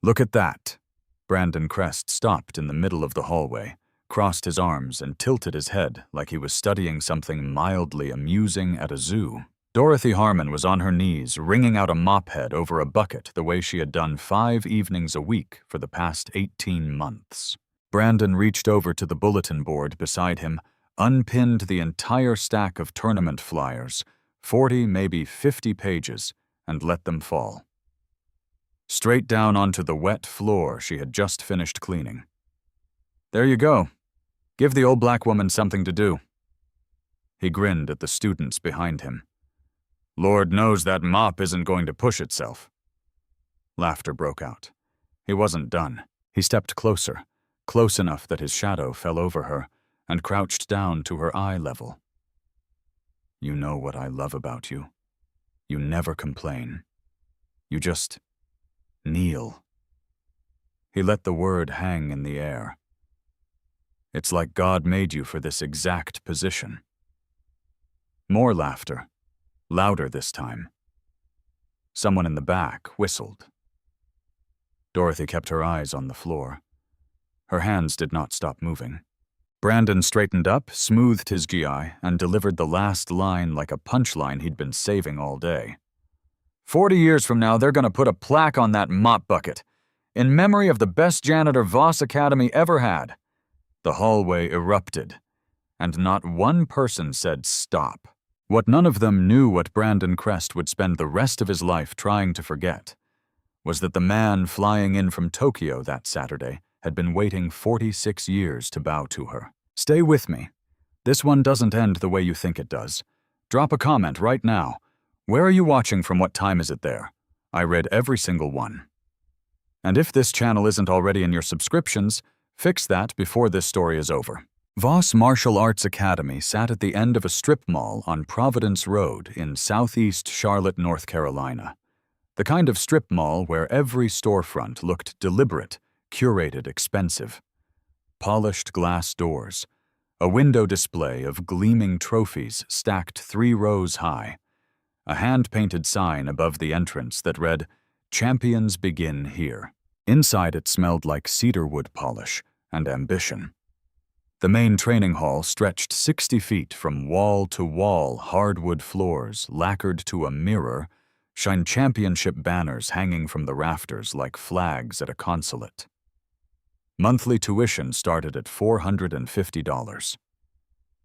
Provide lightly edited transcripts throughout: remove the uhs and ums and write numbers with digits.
Look at that. Brandon Crest stopped in the middle of the hallway, crossed his arms, and tilted his head like he was studying something mildly amusing at a zoo. Dorothy Harmon was on her knees, wringing out a mop head over a bucket the way she had done 5 evenings a week for the past 18 months. Brandon reached over to the bulletin board beside him, unpinned the entire stack of tournament flyers, 40, maybe 50 pages, and let them fall. Straight down onto the wet floor she had just finished cleaning. There you go. Give the old black woman something to do. He grinned at the students behind him. Lord knows that mop isn't going to push itself. Laughter broke out. He wasn't done. He stepped closer, close enough that his shadow fell over her, and crouched down to her eye level. You know what I love about you. You never complain. You just kneel. He let the word hang in the air. It's like God made you for this exact position. More laughter, louder this time. Someone in the back whistled. Dorothy kept her eyes on the floor. Her hands did not stop moving. Brandon straightened up, smoothed his GI, and delivered the last line like a punchline he'd been saving all day. 40 years from now, they're going to put a plaque on that mop bucket, in memory of the best janitor Voss Academy ever had. The hallway erupted, and not one person said stop. What none of them knew what Brandon Crest would spend the rest of his life trying to forget was that the man flying in from Tokyo that Saturday had been waiting 46 years to bow to her. Stay with me. This one doesn't end the way you think it does. Drop a comment right now. Where are you watching from? What time is it there? I read every single one. And if this channel isn't already in your subscriptions, fix that before this story is over. Voss Martial Arts Academy sat at the end of a strip mall on Providence Road in southeast Charlotte, North Carolina. The kind of strip mall where every storefront looked deliberate, curated, expensive. Polished glass doors, a window display of gleaming trophies stacked 3 rows high, a hand-painted sign above the entrance that read, "Champions begin here." Inside it smelled like cedarwood polish and ambition. The main training hall stretched 60 feet from wall to wall, hardwood floors, lacquered to a mirror, shined championship banners hanging from the rafters like flags at a consulate. Monthly tuition started at $450.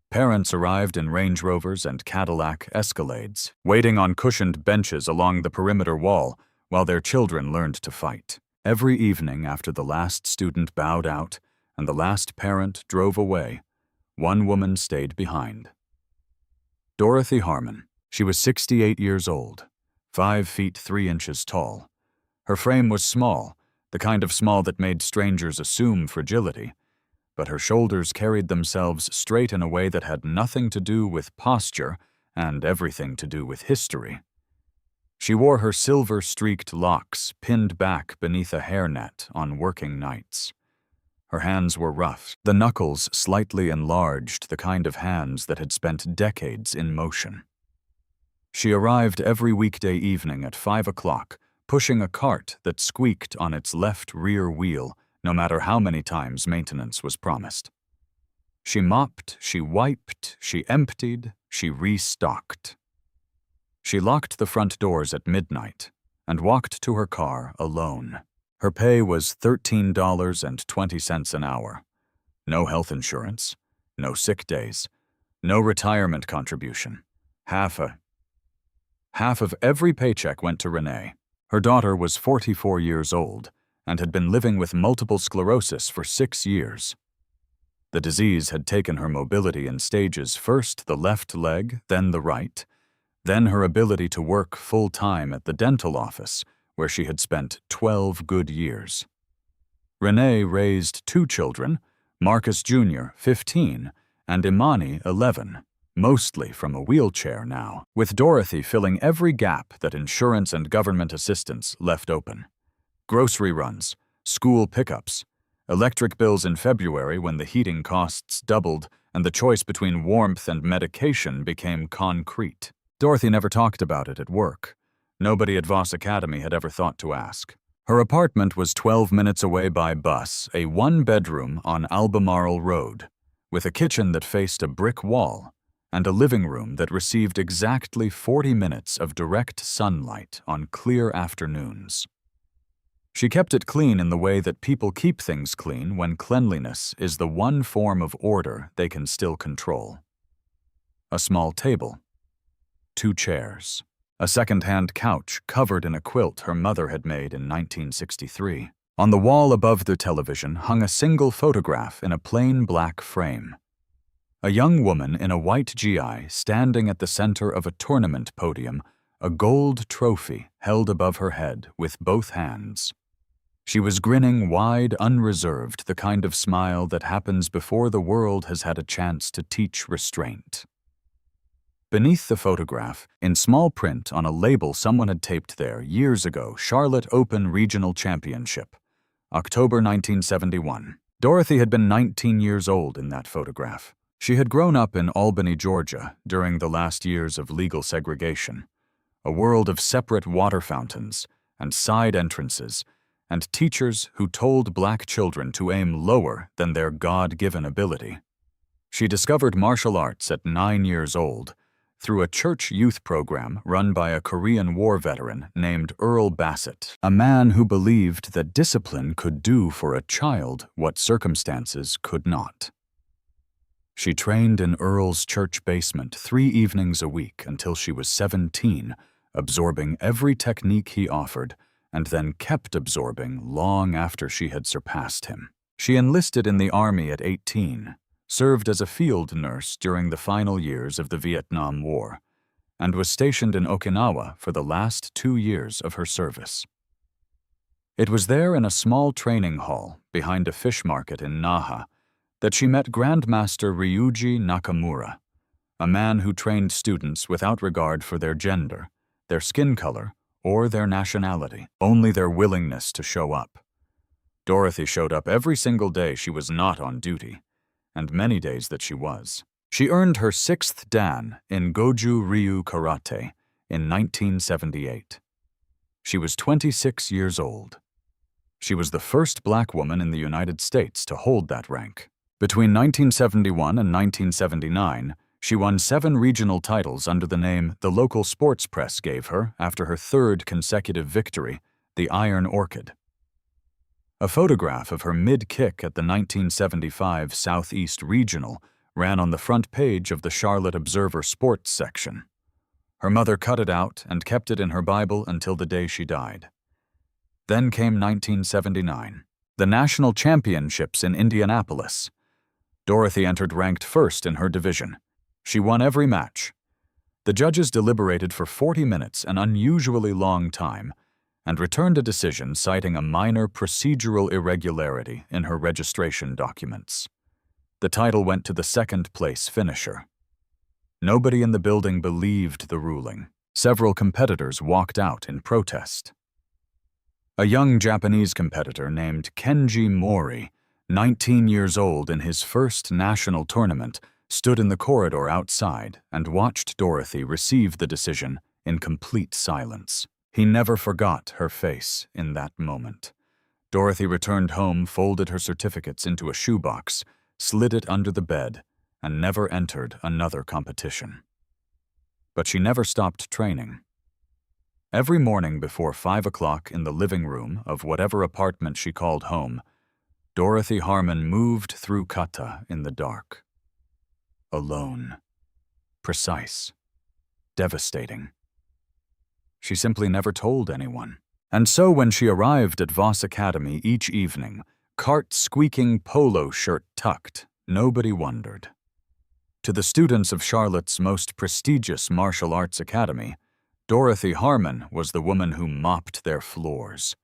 Parents arrived in Range Rovers and Cadillac Escalades, waiting on cushioned benches along the perimeter wall while their children learned to fight. Every evening after the last student bowed out and the last parent drove away, one woman stayed behind. Dorothy Harmon. She was 68 years old, 5 feet 3 inches tall. Her frame was small, the kind of small that made strangers assume fragility, but her shoulders carried themselves straight in a way that had nothing to do with posture and everything to do with history. She wore her silver-streaked locks pinned back beneath a hairnet on working nights. Her hands were rough, the knuckles slightly enlarged, the kind of hands that had spent decades in motion. She arrived every weekday evening at 5 o'clock, pushing a cart that squeaked on its left rear wheel no matter how many times maintenance was promised. She mopped, she wiped, she emptied, she restocked. She locked the front doors at midnight and walked to her car alone. Her pay was $13.20 an hour. No health insurance, no sick days, no retirement contribution. Half of every paycheck went to Renee. Her daughter was 44 years old and had been living with multiple sclerosis for 6 years. The disease had taken her mobility in stages, first the left leg, then the right, then her ability to work full-time at the dental office, where she had spent 12 good years. Renee raised 2 children, Marcus Jr., 15, and Imani, 11, mostly from a wheelchair now, with Dorothy filling every gap that insurance and government assistance left open. Grocery runs, school pickups, electric bills in February when the heating costs doubled and the choice between warmth and medication became concrete. Dorothy never talked about it at work. Nobody at Voss Academy had ever thought to ask. Her apartment was 12 minutes away by bus, a one-bedroom on Albemarle Road, with a kitchen that faced a brick wall and a living room that received exactly 40 minutes of direct sunlight on clear afternoons. She kept it clean in the way that people keep things clean when cleanliness is the one form of order they can still control. A small table, 2 chairs, a second-hand couch covered in a quilt her mother had made in 1963. On the wall above the television hung a single photograph in a plain black frame. A young woman in a white GI standing at the center of a tournament podium, a gold trophy held above her head with both hands. She was grinning wide, unreserved, the kind of smile that happens before the world has had a chance to teach restraint. Beneath the photograph, in small print on a label someone had taped there years ago, Charlotte Open Regional Championship, October 1971. Dorothy had been 19 years old in that photograph. She had grown up in Albany, Georgia, during the last years of legal segregation, a world of separate water fountains and side entrances, and teachers who told black children to aim lower than their God-given ability. She discovered martial arts at 9 years old, through a church youth program run by a Korean War veteran named Earl Bassett, a man who believed that discipline could do for a child what circumstances could not. She trained in Earl's church basement 3 evenings a week until she was 17, absorbing every technique he offered, and then kept absorbing long after she had surpassed him. She enlisted in the Army at 18, served as a field nurse during the final years of the Vietnam War, and was stationed in Okinawa for the last 2 years of her service. It was there in a small training hall behind a fish market in Naha that she met Grandmaster Ryuji Nakamura, a man who trained students without regard for their gender, their skin color, or their nationality, only their willingness to show up. Dorothy showed up every single day she was not on duty, and many days that she was. She earned her 6th dan in Goju Ryu Karate in 1978. She was 26 years old. She was the first black woman in the United States to hold that rank. Between 1971 and 1979, she won 7 regional titles under the name the local sports press gave her after her 3rd consecutive victory, the Iron Orchid. A photograph of her mid-kick at the 1975 Southeast Regional ran on the front page of the Charlotte Observer Sports section. Her mother cut it out and kept it in her Bible until the day she died. Then came 1979, the national championships in Indianapolis. Dorothy entered ranked 1st in her division. She won every match. The judges deliberated for 40 minutes, an unusually long time, and returned a decision citing a minor procedural irregularity in her registration documents. The title went to the 2nd-place finisher. Nobody in the building believed the ruling. Several competitors walked out in protest. A young Japanese competitor named Kenji Mori, 19 years old in his first national tournament, stood in the corridor outside and watched Dorothy receive the decision in complete silence. He never forgot her face in that moment. Dorothy returned home, folded her certificates into a shoebox, slid it under the bed, and never entered another competition. But she never stopped training. Every morning before 5 o'clock in the living room of whatever apartment she called home, Dorothy Harmon moved through kata in the dark. Alone. Precise. Devastating. She simply never told anyone. And so when she arrived at Voss Academy each evening, cart-squeaking polo shirt tucked, nobody wondered. To the students of Charlotte's most prestigious martial arts academy, Dorothy Harmon was the woman who mopped their floors.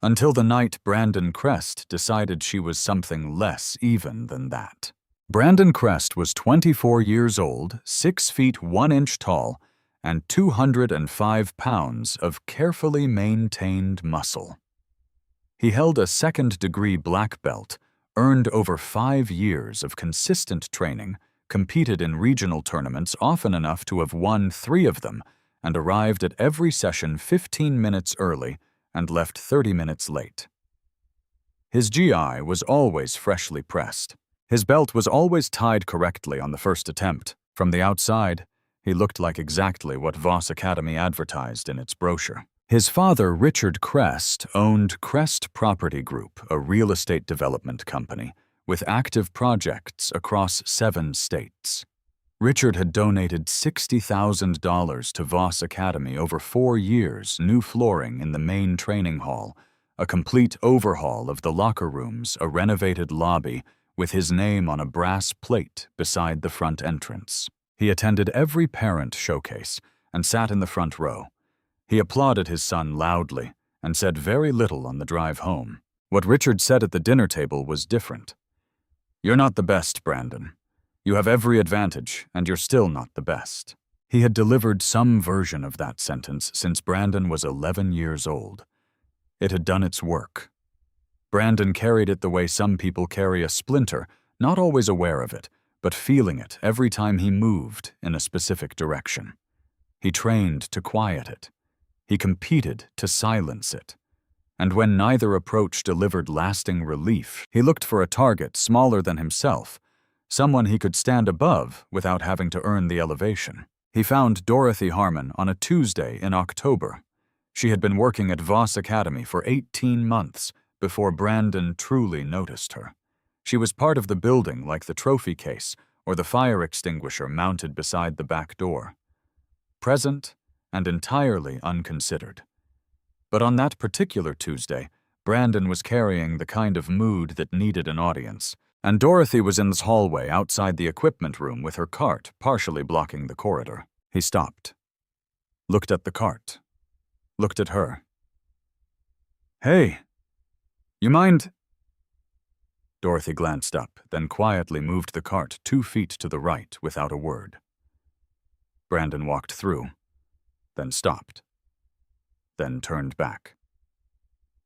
Until the night Brandon Crest decided she was something less even than that. Brandon Crest was 24 years old, 6 feet 1 inch tall, and 205 pounds of carefully maintained muscle. He held a 2nd-degree black belt, earned over 5 years of consistent training, competed in regional tournaments often enough to have won 3 of them, and arrived at every session 15 minutes early and left 30 minutes late. His GI was always freshly pressed. His belt was always tied correctly on the first attempt. From the outside, he looked like exactly what Voss Academy advertised in its brochure. His father, Richard Crest, owned Crest Property Group, a real estate development company, with active projects across 7 states. Richard had donated $60,000 to Voss Academy over 4 years, new flooring in the main training hall, a complete overhaul of the locker rooms, a renovated lobby, with his name on a brass plate beside the front entrance. He attended every parent showcase and sat in the front row. He applauded his son loudly and said very little on the drive home. What Richard said at the dinner table was different. "You're not the best, Brandon. You have every advantage, and you're still not the best." He had delivered some version of that sentence since Brandon was 11 years old. It had done its work. Brandon carried it the way some people carry a splinter, not always aware of it, but feeling it every time he moved in a specific direction. He trained to quiet it. He competed to silence it. And when neither approach delivered lasting relief, he looked for a target smaller than himself, someone he could stand above without having to earn the elevation. He found Dorothy Harmon on a Tuesday in October. She had been working at Voss Academy for 18 months before Brandon truly noticed her. She was part of the building like the trophy case or the fire extinguisher mounted beside the back door. Present and entirely unconsidered. But on that particular Tuesday, Brandon was carrying the kind of mood that needed an audience, and Dorothy was in this hallway outside the equipment room with her cart partially blocking the corridor. He stopped, looked at the cart, looked at her. "Hey, you mind?" Dorothy glanced up, then quietly moved the cart 2 feet to the right without a word. Brandon walked through, then stopped, then turned back.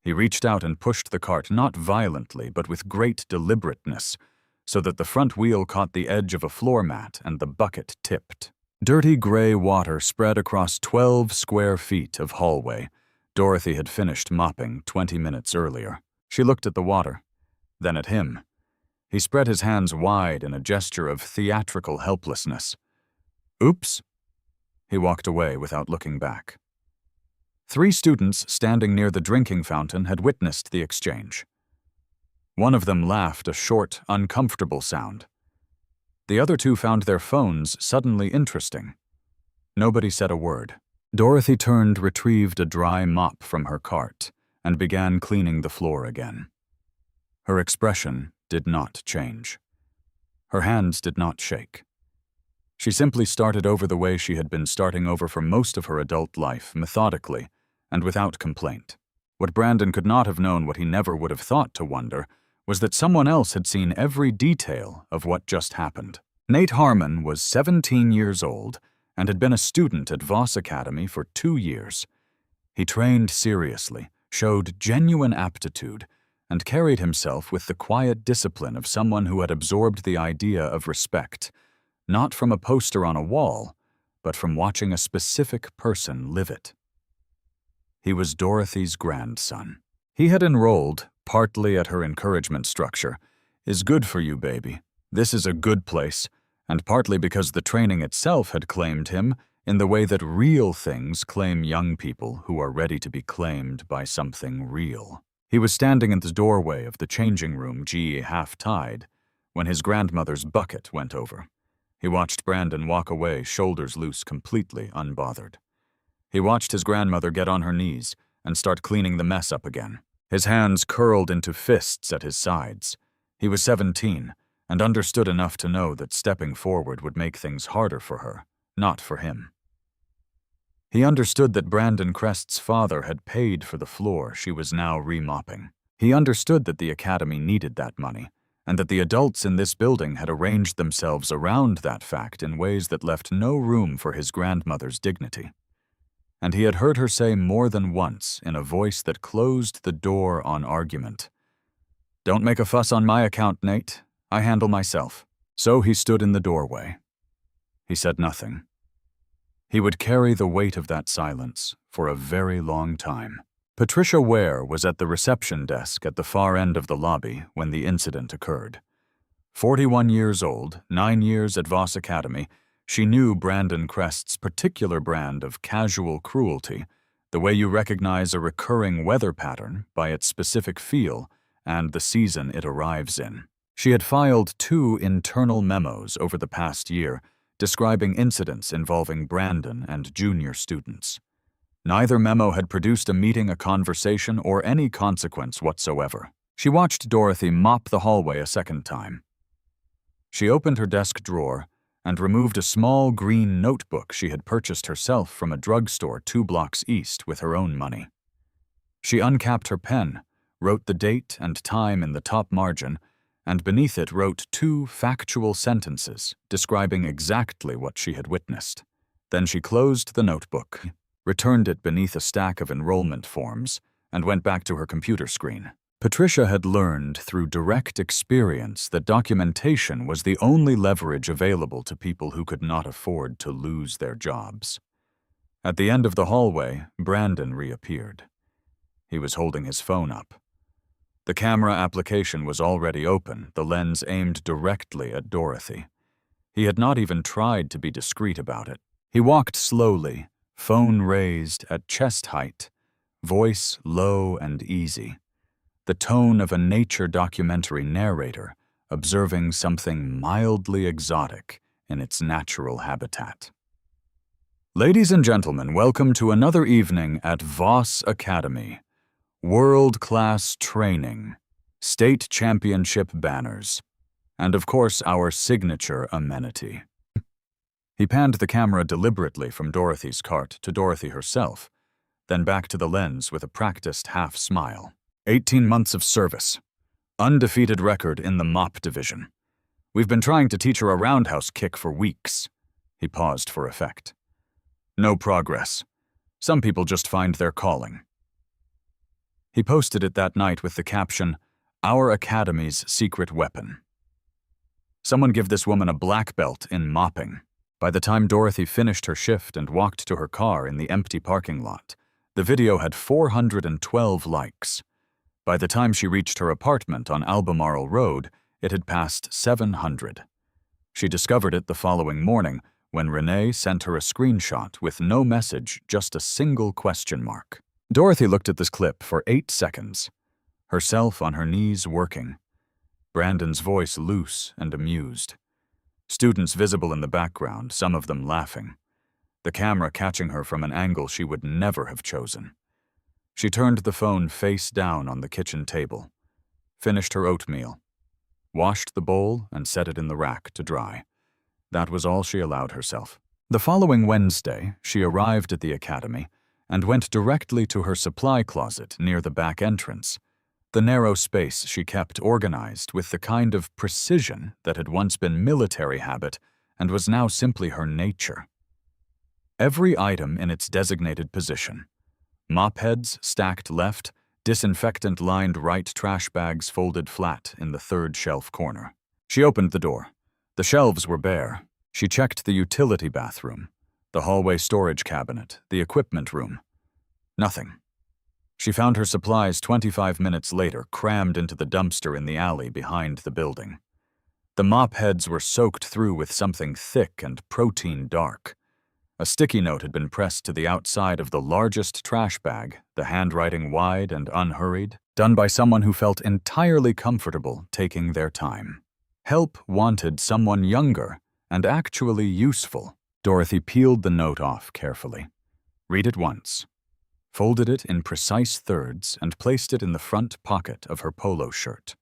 He reached out and pushed the cart not violently but with great deliberateness, so that the front wheel caught the edge of a floor mat and the bucket tipped. Dirty gray water spread across 12 square feet of hallway. Dorothy had finished mopping 20 minutes earlier. She looked at the water, then at him. He spread his hands wide in a gesture of theatrical helplessness. "Oops." He walked away without looking back. 3 students standing near the drinking fountain had witnessed the exchange. One of them laughed a short, uncomfortable sound. The other 2 found their phones suddenly interesting. Nobody said a word. Dorothy retrieved a dry mop from her cart, and began cleaning the floor again. Her expression did not change. Her hands did not shake. She simply started over the way she had been starting over for most of her adult life, methodically, and without complaint. What Brandon could not have known, what he never would have thought to wonder, was that someone else had seen every detail of what just happened. Nate Harmon was 17 years old and had been a student at Voss Academy for 2 years. He trained seriously, showed genuine aptitude, and carried himself with the quiet discipline of someone who had absorbed the idea of respect, not from a poster on a wall, but from watching a specific person live it. He was Dorothy's grandson. He had enrolled, partly at her encouragement structure, "Is good for you, baby. This is a good place," and partly because the training itself had claimed him in the way that real things claim young people who are ready to be claimed by something real. He was standing in the doorway of the changing room, half-tied, when his grandmother's bucket went over. He watched Brandon walk away, shoulders loose, completely unbothered. He watched his grandmother get on her knees and start cleaning the mess up again. His hands curled into fists at his sides. He was 17 and understood enough to know that stepping forward would make things harder for her, not for him. He understood that Brandon Crest's father had paid for the floor she was now remopping. He understood that the academy needed that money, and that the adults in this building had arranged themselves around that fact in ways that left no room for his grandmother's dignity. And he had heard her say more than once in a voice that closed the door on argument, "Don't make a fuss on my account, Nate. I handle myself." So he stood in the doorway. He said nothing. He would carry the weight of that silence for a very long time. Patricia Ware was at the reception desk at the far end of the lobby when the incident occurred. 41 years old, 9 years at Voss Academy, she knew Brandon Crest's particular brand of casual cruelty, the way you recognize a recurring weather pattern by its specific feel and the season it arrives in. She had filed 2 internal memos over the past year describing incidents involving Brandon and junior students. Neither memo had produced a meeting, a conversation, or any consequence whatsoever. She watched Dorothy mop the hallway a second time. She opened her desk drawer and removed a small green notebook she had purchased herself from a drugstore 2 blocks east with her own money. She uncapped her pen, wrote the date and time in the top margin, and beneath it wrote 2 factual sentences describing exactly what she had witnessed. Then she closed the notebook, returned it beneath a stack of enrollment forms, and went back to her computer screen. Patricia had learned through direct experience that documentation was the only leverage available to people who could not afford to lose their jobs. At the end of the hallway, Brandon reappeared. He was holding his phone up. The camera application was already open, the lens aimed directly at Dorothy. He had not even tried to be discreet about it. He walked slowly, phone raised at chest height, voice low and easy, the tone of a nature documentary narrator observing something mildly exotic in its natural habitat. Ladies and gentlemen, welcome to another evening at Voss Academy. World-class training, state championship banners, and of course our signature amenity. He panned the camera deliberately from Dorothy's cart to Dorothy herself, then back to the lens with a practiced half-smile. 18 months of service. Undefeated record in the mop division. We've been trying to teach her a roundhouse kick for weeks. He paused for effect. No progress. Some people just find their calling. He posted it that night with the caption, "Our Academy's secret weapon." Someone give this woman a black belt in mopping. By the time Dorothy finished her shift and walked to her car in the empty parking lot, the video had 412 likes. By the time she reached her apartment on Albemarle Road, it had passed 700. She discovered it the following morning when Renee sent her a screenshot with no message, just a single question mark. Dorothy looked at this clip for 8 seconds, herself on her knees working, Brandon's voice loose and amused. Students visible in the background, some of them laughing. The camera catching her from an angle she would never have chosen. She turned the phone face down on the kitchen table, finished her oatmeal, washed the bowl and set it in the rack to dry. That was all she allowed herself. The following Wednesday, she arrived at the academy and went directly to her supply closet near the back entrance, the narrow space she kept organized with the kind of precision that had once been military habit and was now simply her nature. Every item in its designated position. Mop heads stacked left, disinfectant-lined right trash bags folded flat in the 3rd shelf corner. She opened the door. The shelves were bare. She checked the utility bathroom, the hallway storage cabinet, the equipment room. Nothing. She found her supplies 25 minutes later, crammed into the dumpster in the alley behind the building. The mop heads were soaked through with something thick and protein dark. A sticky note had been pressed to the outside of the largest trash bag, the handwriting wide and unhurried, done by someone who felt entirely comfortable taking their time. Help wanted someone younger and actually useful. Dorothy peeled the note off carefully. Read it once. Folded it in precise thirds and placed it in the front pocket of her polo shirt.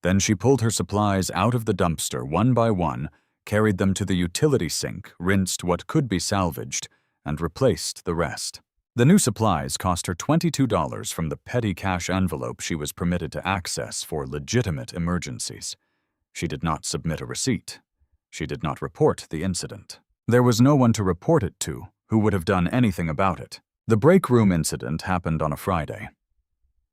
Then she pulled her supplies out of the dumpster one by one, carried them to the utility sink, rinsed what could be salvaged, and replaced the rest. The new supplies cost her $22 from the petty cash envelope she was permitted to access for legitimate emergencies. She did not submit a receipt. She did not report the incident. There was no one to report it to who would have done anything about it. The break room incident happened on a Friday.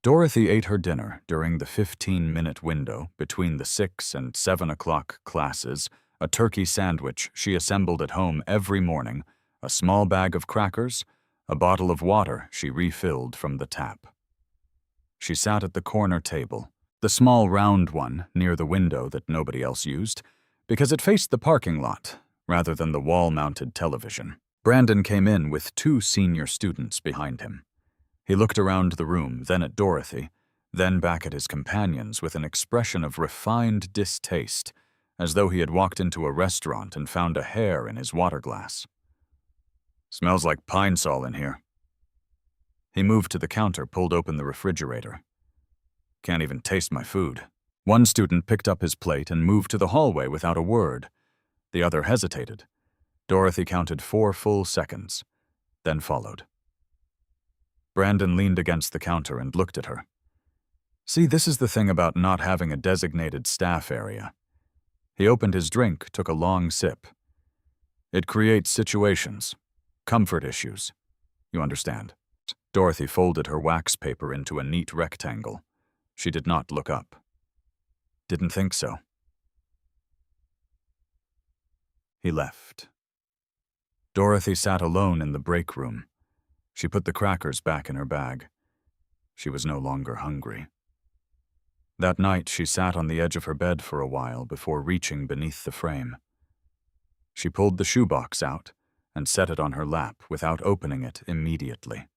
Dorothy ate her dinner during the 15-minute window between the 6 and 7 o'clock classes, a turkey sandwich she assembled at home every morning, a small bag of crackers, A bottle of water she refilled from the tap. She sat at the corner table, the small round one near the window that nobody else used, because it faced the parking lot rather than the wall-mounted television. Brandon came in with 2 senior students behind him. He looked around the room, then at Dorothy, then back at his companions with an expression of refined distaste, as though he had walked into a restaurant and found a hair in his water glass. "Smells like pine sol in here." He moved to the counter, pulled open the refrigerator. "Can't even taste my food." One student picked up his plate and moved to the hallway without a word. The other hesitated. Dorothy counted 4 full seconds, then followed. Brandon leaned against the counter and looked at her. "See, this is the thing about not having a designated staff area." He opened his drink, took a long sip. "It creates situations, comfort issues. You understand?" Dorothy folded her wax paper into a neat rectangle. She did not look up. "Didn't think so." He left. Dorothy sat alone in the break room. She put the crackers back in her bag. She was no longer hungry. That night, she sat on the edge of her bed for a while before reaching beneath the frame. She pulled the shoebox out and set it on her lap without opening it immediately.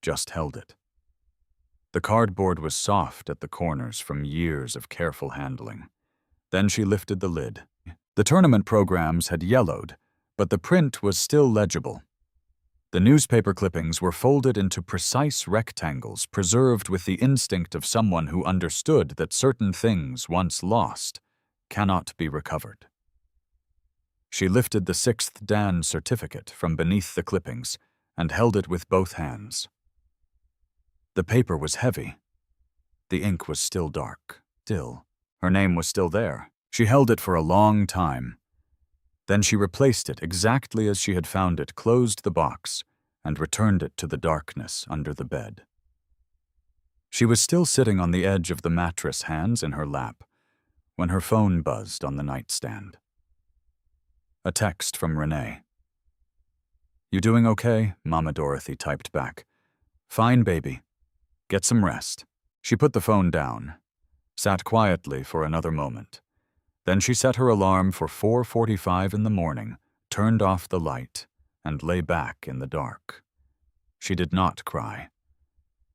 Just held it. The cardboard was soft at the corners from years of careful handling. Then she lifted the lid. The tournament programs had yellowed, but the print was still legible. The newspaper clippings were folded into precise rectangles, preserved with the instinct of someone who understood that certain things, once lost, cannot be recovered. She lifted the 6th Dan certificate from beneath the clippings and held it with both hands. The paper was heavy. The ink was still dark. Still, her name was still there. She held it for a long time. Then she replaced it exactly as she had found it, closed the box, and returned it to the darkness under the bed. She was still sitting on the edge of the mattress, hands in her lap, when her phone buzzed on the nightstand. A text from Renee. "You doing okay?" Mama Dorothy typed back. "Fine, baby. Get some rest." She put the phone down, sat quietly for another moment. Then she set her alarm for 4:45 in the morning, turned off the light, and lay back in the dark. She did not cry.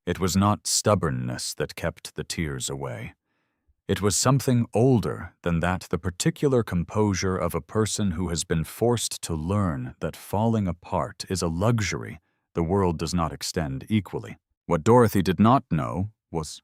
It was not stubbornness that kept the tears away. It was something older than that, the particular composure of a person who has been forced to learn that falling apart is a luxury the world does not extend equally. What Dorothy did not know was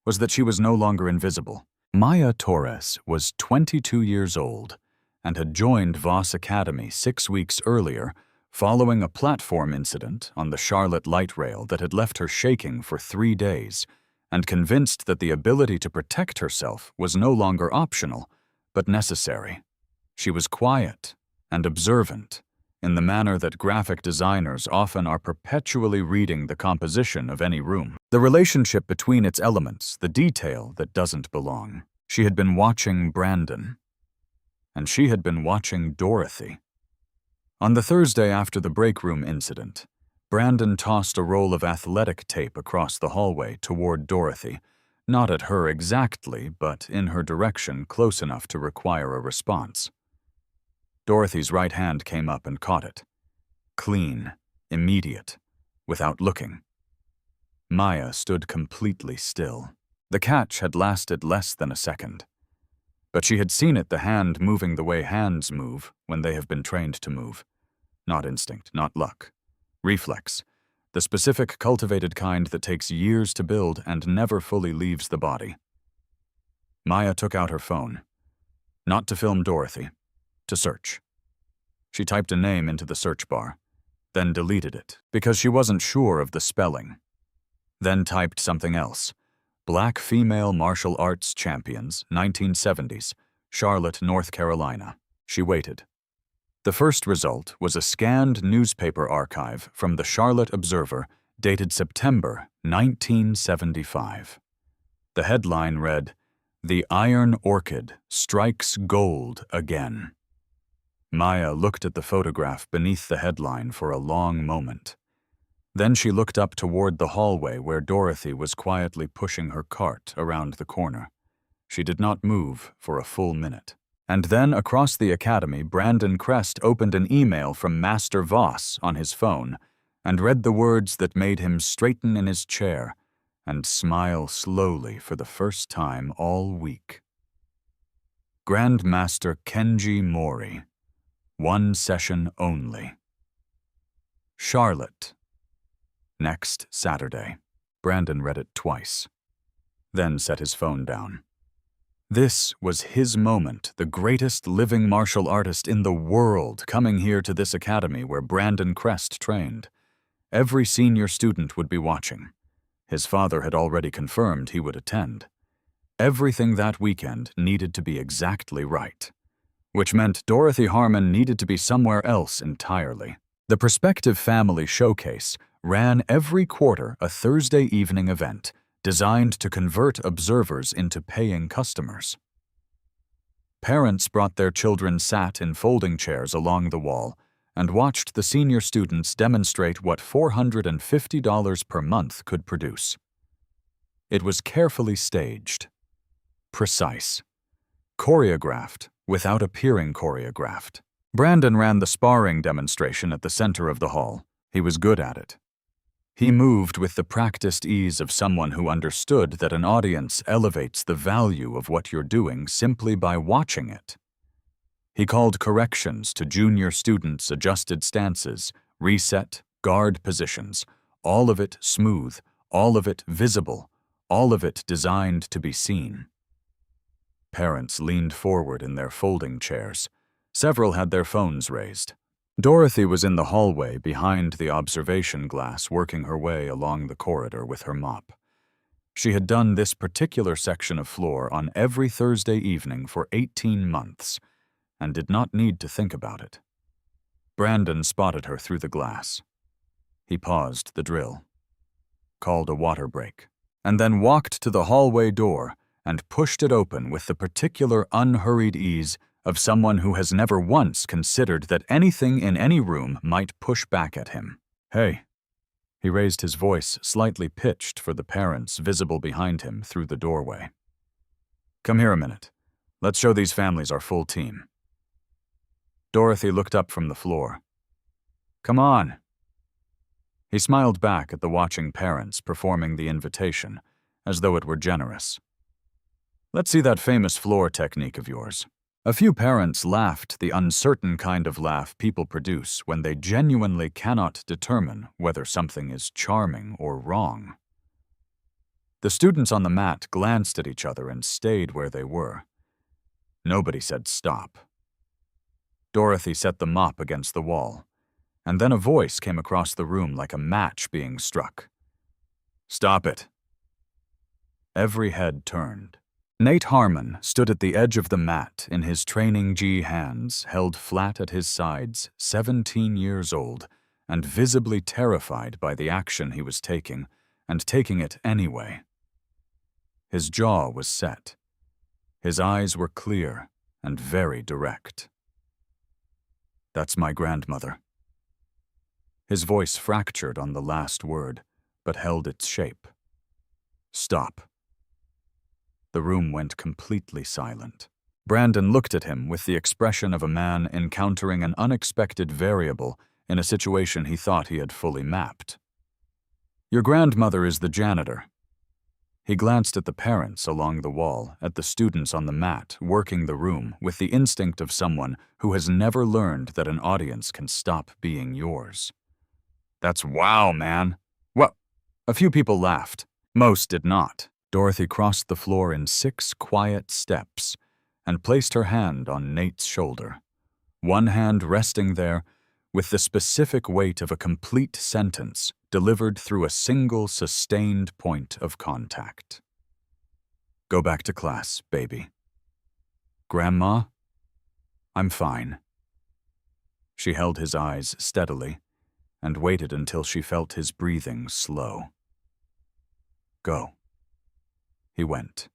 that she was no longer invisible. Maya Torres was 22 years old and had joined Voss Academy 6 weeks earlier following a platform incident on the Charlotte light rail that had left her shaking for 3 days and convinced that the ability to protect herself was no longer optional, but necessary. She was quiet and observant in the manner that graphic designers often are, perpetually reading the composition of any room. The relationship between its elements, the detail that doesn't belong. She had been watching Brandon, and she had been watching Dorothy. On the Thursday after the break room incident, Brandon tossed a roll of athletic tape across the hallway toward Dorothy, not at her exactly, but in her direction close enough to require a response. Dorothy's right hand came up and caught it. Clean, immediate, without looking. Maya stood completely still. The catch had lasted less than a second. But she had seen it, the hand moving the way hands move when they have been trained to move. Not instinct, not luck. Reflex, the specific cultivated kind that takes years to build and never fully leaves the body. Maya took out her phone. Not to film Dorothy. To search. She typed a name into the search bar, then deleted it because she wasn't sure of the spelling. Then typed something else. Black Female Martial Arts Champions, 1970s, Charlotte, North Carolina. She waited. The first result was a scanned newspaper archive from the Charlotte Observer, dated September 1975. The headline read, "The Iron Orchid Strikes Gold Again." Maya looked at the photograph beneath the headline for a long moment. Then she looked up toward the hallway where Dorothy was quietly pushing her cart around the corner. She did not move for a full minute. And then, across the academy, Brandon Crest opened an email from Master Voss on his phone and read the words that made him straighten in his chair and smile slowly for the first time all week. Grandmaster Kenji Mori. 1 session only. Charlotte. Next Saturday. Brandon read it twice, then set his phone down. This was his moment, the greatest living martial artist in the world coming here to this academy where Brandon Crest trained. Every senior student would be watching. His father had already confirmed he would attend. Everything that weekend needed to be exactly right, which meant Dorothy Harmon needed to be somewhere else entirely. The prospective family showcase ran every quarter a Thursday evening event designed to convert observers into paying customers. Parents brought their children sat in folding chairs along the wall and watched the senior students demonstrate what $450 per month could produce. It was carefully staged, precise, choreographed without appearing choreographed. Brandon ran the sparring demonstration at the center of the hall. He was good at it. He moved with the practiced ease of someone who understood that an audience elevates the value of what you're doing simply by watching it. He called corrections to junior students' adjusted stances, reset, guard positions, all of it smooth, all of it visible, all of it designed to be seen. Parents leaned forward in their folding chairs. Several had their phones raised. Dorothy was in the hallway behind the observation glass working her way along the corridor with her mop. She had done this particular section of floor on every Thursday evening for 18 months and did not need to think about it. Brandon spotted her through the glass. He paused the drill, called a water break, and then walked to the hallway door and pushed it open with the particular unhurried ease of someone who has never once considered that anything in any room might push back at him. "Hey." He raised his voice, slightly pitched for the parents visible behind him through the doorway. "Come here a minute. Let's show these families our full team." Dorothy looked up from the floor. "Come on." He smiled back at the watching parents performing the invitation, as though it were generous. "Let's see that famous floor technique of yours." A few parents laughed the uncertain kind of laugh people produce when they genuinely cannot determine whether something is charming or wrong. The students on the mat glanced at each other and stayed where they were. Nobody said stop. Dorothy set the mop against the wall, and then a voice came across the room like a match being struck. "Stop it." Every head turned. Nate Harmon stood at the edge of the mat in his training gi hands held flat at his sides, 17 years old, and visibly terrified by the action he was taking, and taking it anyway. His jaw was set. His eyes were clear and very direct. "That's my grandmother." His voice fractured on the last word, but held its shape. "Stop." The room went completely silent. Brandon looked at him with the expression of a man encountering an unexpected variable in a situation he thought he had fully mapped. "Your grandmother is the janitor." He glanced at the parents along the wall, at the students on the mat, working the room with the instinct of someone who has never learned that an audience can stop being yours. "That's wow, man." "Well," a few people laughed. Most did not. Dorothy crossed the floor in 6 quiet steps and placed her hand on Nate's shoulder, one hand resting there with the specific weight of a complete sentence delivered through a single sustained point of contact. "Go back to class, baby." "Grandma?" "I'm fine." She held his eyes steadily and waited until she felt his breathing slow. "Go." He went.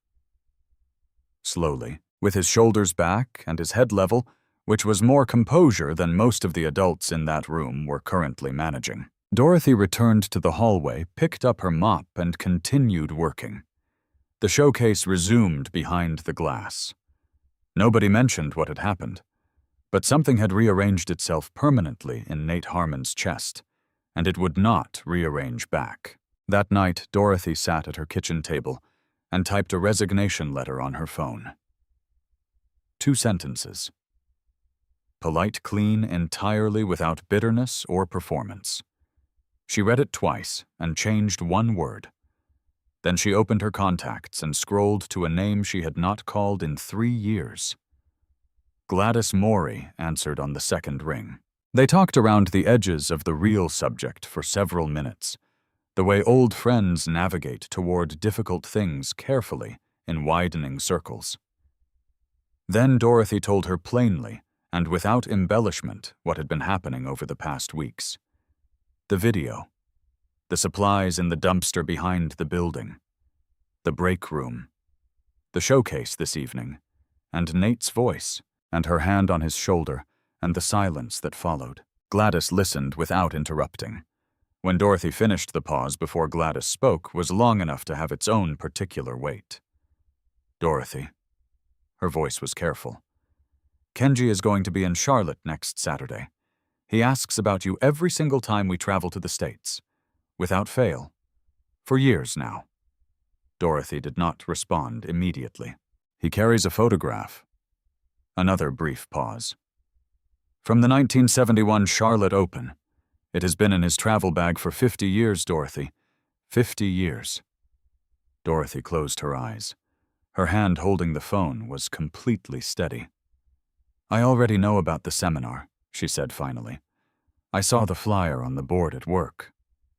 Slowly, with his shoulders back and his head level, which was more composure than most of the adults in that room were currently managing. Dorothy returned to the hallway, picked up her mop, and continued working. The showcase resumed behind the glass. Nobody mentioned what had happened, but something had rearranged itself permanently in Nate Harmon's chest, and it would not rearrange back. That night, Dorothy sat at her kitchen table and typed a resignation letter on her phone. 2 sentences. Polite, clean, entirely without bitterness or performance. She read it twice and changed 1 word. Then she opened her contacts and scrolled to a name she had not called in 3 years. Gladys Morey answered on the 2nd ring. They talked around the edges of the real subject for several minutes, the way old friends navigate toward difficult things carefully in widening circles. Then Dorothy told her plainly and without embellishment what had been happening over the past weeks. The video, the supplies in the dumpster behind the building, the break room, the showcase this evening, and Nate's voice, and her hand on his shoulder, and the silence that followed. Gladys listened without interrupting. When Dorothy finished, the pause before Gladys spoke was long enough to have its own particular weight. Dorothy. Her voice was careful. Kenji is going to be in Charlotte next Saturday. He asks about you every single time we travel to the States. Without fail. For years now. Dorothy did not respond immediately. He carries a photograph. Another brief pause. From the 1971 Charlotte Open. It has been in his travel bag for 50 years, Dorothy. 50 years. Dorothy closed her eyes. Her hand holding the phone was completely steady. I already know about the seminar, she said finally. I saw the flyer on the board at work.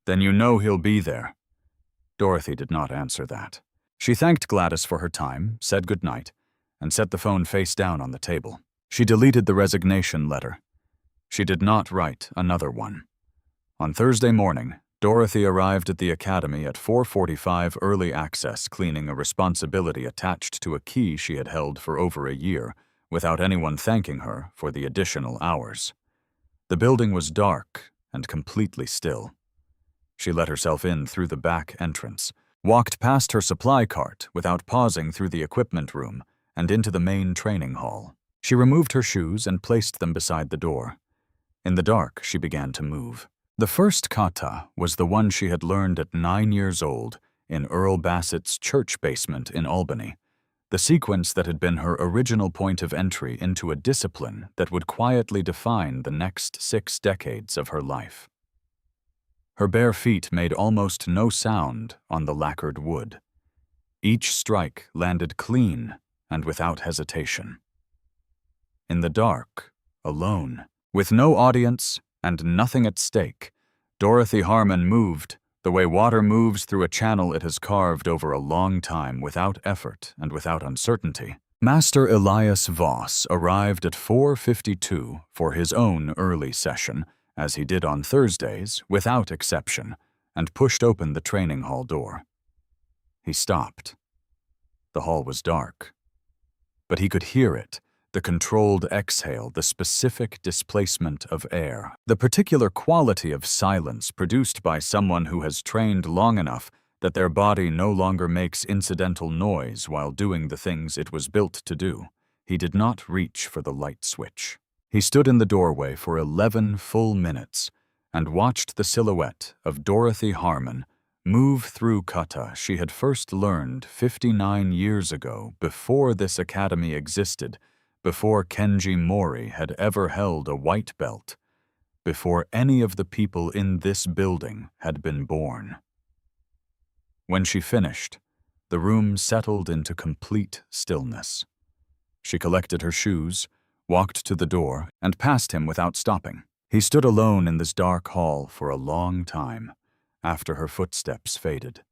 Then you know he'll be there. Dorothy did not answer that. She thanked Gladys for her time, said goodnight, and set the phone face down on the table. She deleted the resignation letter. She did not write another one. On Thursday morning, Dorothy arrived at the academy at 4:45 early access, cleaning a responsibility attached to a key she had held for over a year, without anyone thanking her for the additional hours. The building was dark and completely still. She let herself in through the back entrance, walked past her supply cart without pausing through the equipment room, and into the main training hall. She removed her shoes and placed them beside the door. In the dark, she began to move. The first kata was the one she had learned at 9 years old in Earl Bassett's church basement in Albany, the sequence that had been her original point of entry into a discipline that would quietly define the next 6 decades of her life. Her bare feet made almost no sound on the lacquered wood. Each strike landed clean and without hesitation. In the dark, alone, with no audience and nothing at stake, Dorothy Harmon moved the way water moves through a channel it has carved over a long time without effort and without uncertainty. Master Elias Voss arrived at 4:52 for his own early session, as he did on Thursdays, without exception, and pushed open the training hall door. He stopped. The hall was dark, but he could hear it, the controlled exhale, the specific displacement of air, the particular quality of silence produced by someone who has trained long enough that their body no longer makes incidental noise while doing the things it was built to do. He did not reach for the light switch. He stood in the doorway for 11 full minutes and watched the silhouette of Dorothy Harmon move through kata she had first learned 59 years ago, before this academy existed, before Kenji Mori had ever held a white belt, before any of the people in this building had been born. When she finished, the room settled into complete stillness. She collected her shoes, walked to the door, and passed him without stopping. He stood alone in this dark hall for a long time, after her footsteps faded.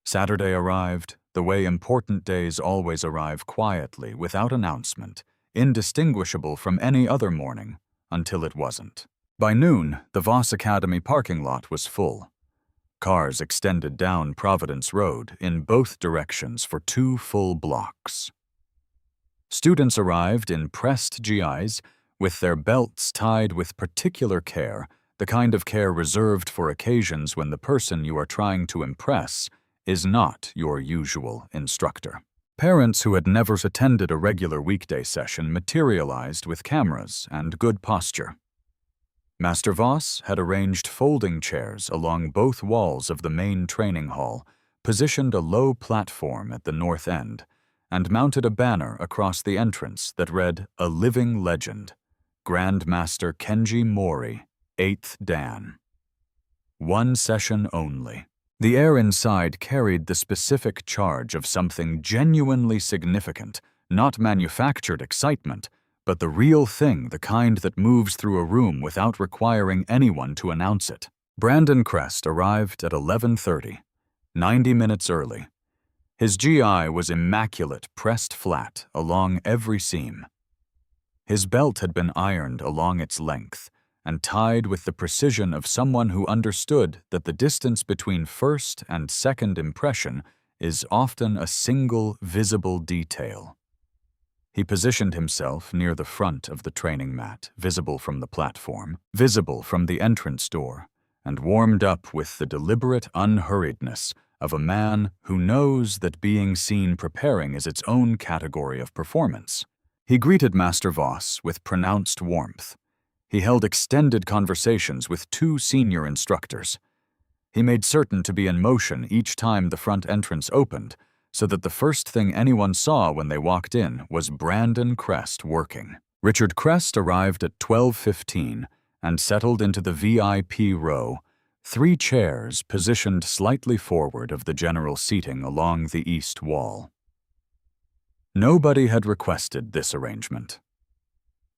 Saturday arrived, the way important days always arrive, quietly, without announcement, indistinguishable from any other morning, until it wasn't. By noon, the Voss Academy parking lot was full. Cars extended down Providence Road in both directions for 2 full blocks. Students arrived in pressed GIs with their belts tied with particular care, the kind of care reserved for occasions when the person you are trying to impress is not your usual instructor. Parents who had never attended a regular weekday session materialized with cameras and good posture. Master Voss had arranged folding chairs along both walls of the main training hall, positioned a low platform at the north end, and mounted a banner across the entrance that read, "A Living Legend, Grandmaster Kenji Mori, 8th Dan. One session only." The air inside carried the specific charge of something genuinely significant, not manufactured excitement, but the real thing, the kind that moves through a room without requiring anyone to announce it. Brandon Crest arrived at 11:30, 90 minutes early. His GI was immaculate, pressed flat along every seam. His belt had been ironed along its length and tied with the precision of someone who understood that the distance between first and second impression is often a single visible detail. He positioned himself near the front of the training mat, visible from the platform, visible from the entrance door, and warmed up with the deliberate unhurriedness of a man who knows that being seen preparing is its own category of performance. He greeted Master Voss with pronounced warmth. He held extended conversations with 2 senior instructors. He made certain to be in motion each time the front entrance opened, so that the first thing anyone saw when they walked in was Brandon Crest working. Richard Crest arrived at 12:15 and settled into the VIP row, 3 chairs positioned slightly forward of the general seating along the east wall. Nobody had requested this arrangement.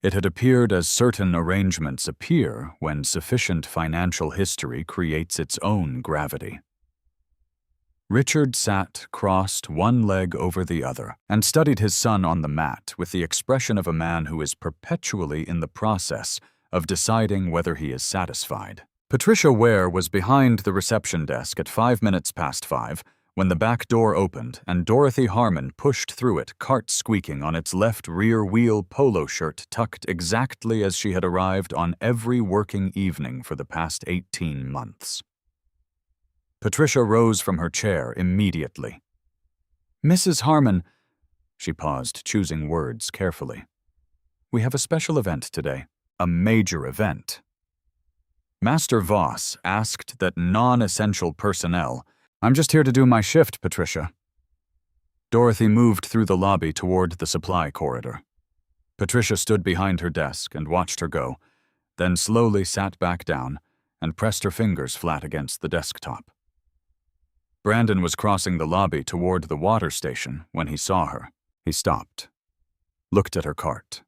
It had appeared as certain arrangements appear when sufficient financial history creates its own gravity. Richard sat crossed one leg over the other and studied his son on the mat with the expression of a man who is perpetually in the process of deciding whether he is satisfied. Patricia Ware was behind the reception desk at 5 minutes past 5 when the back door opened and Dorothy Harmon pushed through it, cart squeaking on its left rear wheel, polo shirt tucked exactly as she had arrived on every working evening for the past 18 months. Patricia rose from her chair immediately. "Mrs. Harmon," she paused, choosing words carefully. "We have a special event today, a major event." Master Voss asked that non-essential personnel, "I'm just here to do my shift, Patricia." Dorothy moved through the lobby toward the supply corridor. Patricia stood behind her desk and watched her go, then slowly sat back down and pressed her fingers flat against the desktop. Brandon was crossing the lobby toward the water station when he saw her. He stopped, looked at her cart,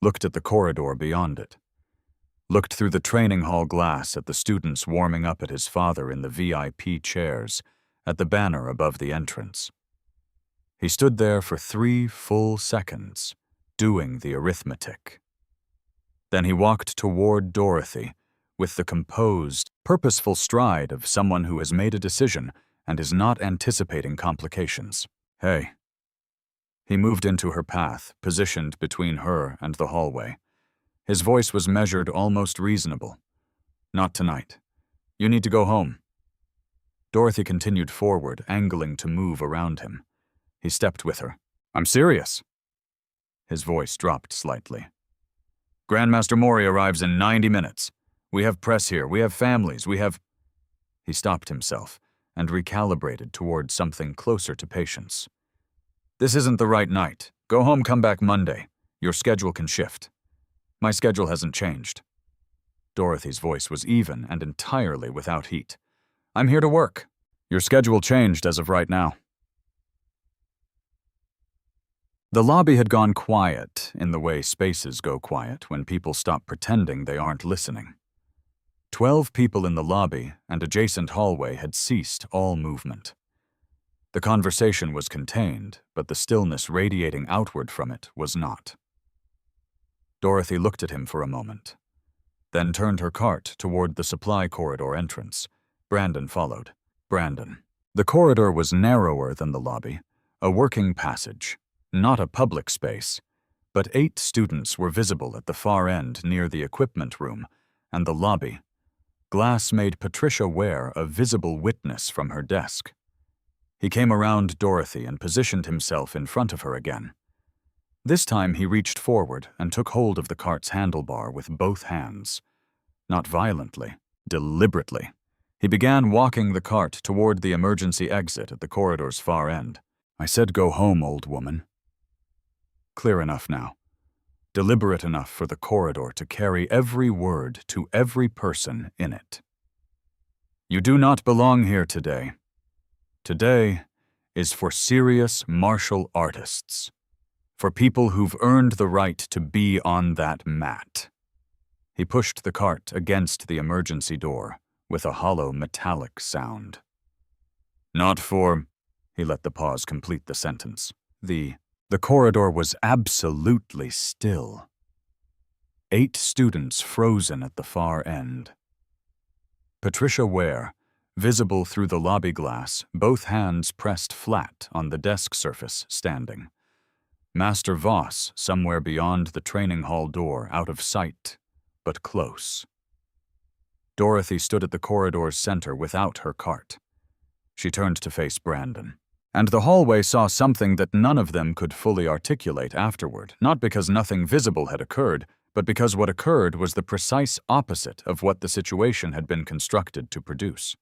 looked at the corridor beyond it, looked through the training hall glass at the students warming up at his father in the VIP chairs, at the banner above the entrance. He stood there for 3 full seconds, doing the arithmetic. Then he walked toward Dorothy with the composed, purposeful stride of someone who has made a decision and is not anticipating complications. "Hey." He moved into her path, positioned between her and the hallway. His voice was measured, almost reasonable. "Not tonight. You need to go home." Dorothy continued forward, angling to move around him. He stepped with her. "I'm serious." His voice dropped slightly. "Grandmaster Mori arrives in 90 minutes. We have press here, we have families, we have—" He stopped himself and recalibrated toward something closer to patience. "This isn't the right night. Go home, come back Monday. Your schedule can shift." "My schedule hasn't changed." Dorothy's voice was even and entirely without heat. "I'm here to work. Your schedule changed as of right now." The lobby had gone quiet in the way spaces go quiet when people stop pretending they aren't listening. 12 people in the lobby and adjacent hallway had ceased all movement. The conversation was contained, but the stillness radiating outward from it was not. Dorothy looked at him for a moment, then turned her cart toward the supply corridor entrance. Brandon followed. Brandon. The corridor was narrower than the lobby, a working passage, not a public space, But 8 students were visible at the far end near the equipment room and the lobby. Glass made Patricia Ware a visible witness from her desk. He came around Dorothy and positioned himself in front of her again. This time he reached forward and took hold of the cart's handlebar with both hands. Not violently, deliberately. He began walking the cart toward the emergency exit at the corridor's far end. "I said go home, old woman." Clear enough now. Deliberate enough for the corridor to carry every word to every person in it. "You do not belong here today. Today is for serious martial artists. For people who've earned the right to be on that mat." He pushed the cart against the emergency door with a hollow metallic sound. "Not for—" He let the pause complete the sentence. The corridor was absolutely still. 8 students frozen at the far end. Patricia Ware, visible through the lobby glass, both hands pressed flat on the desk surface, standing. Master Voss somewhere beyond the training hall door, out of sight, but close. Dorothy stood at the corridor's center without her cart. She turned to face Brandon. And the hallway saw something that none of them could fully articulate afterward, not because nothing visible had occurred, but because what occurred was the precise opposite of what the situation had been constructed to produce.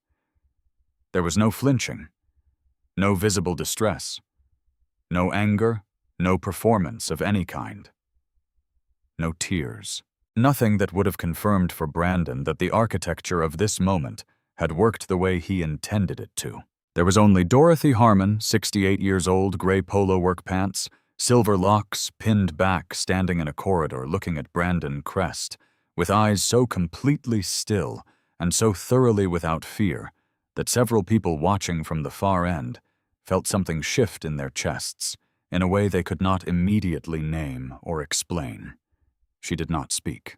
There was no flinching, no visible distress, no anger, no performance of any kind. No tears. Nothing that would have confirmed for Brandon that the architecture of this moment had worked the way he intended it to. There was only Dorothy Harmon, 68 years old, gray polo work pants, silver locks pinned back, standing in a corridor looking at Brandon Crest, with eyes so completely still and so thoroughly without fear that several people watching from the far end felt something shift in their chests in a way they could not immediately name or explain. She did not speak.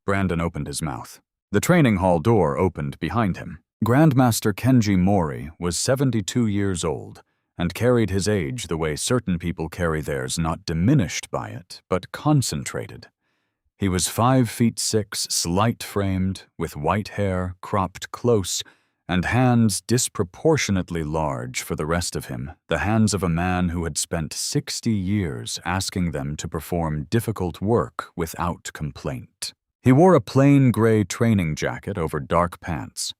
Brandon opened his mouth. The training hall door opened behind him. Grandmaster Kenji Mori was 72 years old and carried his age the way certain people carry theirs, not diminished by it, but concentrated. He was 5'6", slight-framed, with white hair cropped close, and hands disproportionately large for the rest of him, the hands of a man who had spent 60 years asking them to perform difficult work without complaint. He wore a plain gray training jacket over dark pants.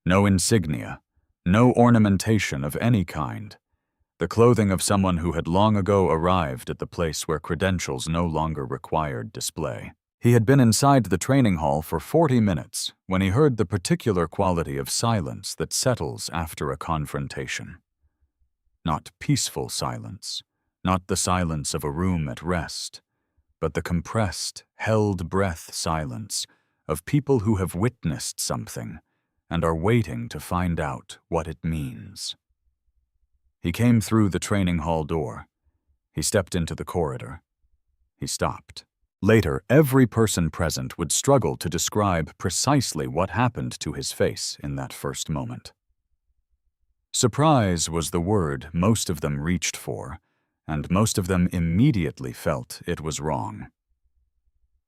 No insignia, no ornamentation of any kind. The clothing of someone who had long ago arrived at the place where credentials no longer required display. He had been inside the training hall for 40 minutes when he heard the particular quality of silence that settles after a confrontation. Not peaceful silence, not the silence of a room at rest, but the compressed, held-breath silence of people who have witnessed something and are waiting to find out what it means. He came through the training hall door. He stepped into the corridor. He stopped. Later, every person present would struggle to describe precisely what happened to his face in that first moment. Surprise was the word most of them reached for, and most of them immediately felt it was wrong.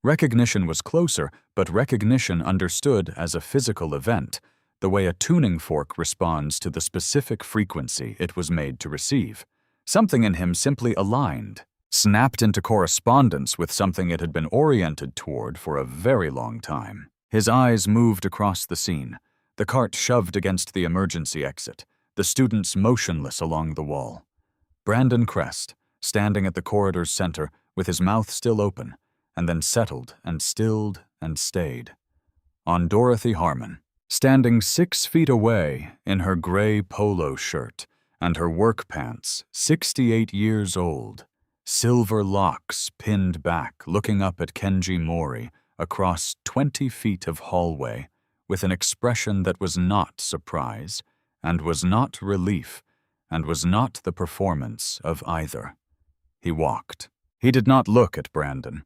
Recognition was closer, but recognition understood as a physical event, the way a tuning fork responds to the specific frequency it was made to receive. Something in him simply aligned, snapped into correspondence with something it had been oriented toward for a very long time. His eyes moved across the scene, the cart shoved against the emergency exit, the students motionless along the wall. Brandon Crest, standing at the corridor's center with his mouth still open, and then settled and stilled and stayed. On Dorothy Harmon, standing 6 feet away in her gray polo shirt and her work pants, 68 years old, silver locks pinned back, looking up at Kenji Mori across 20 feet of hallway with an expression that was not surprise and was not relief and was not the performance of either. He walked. He did not look at Brandon,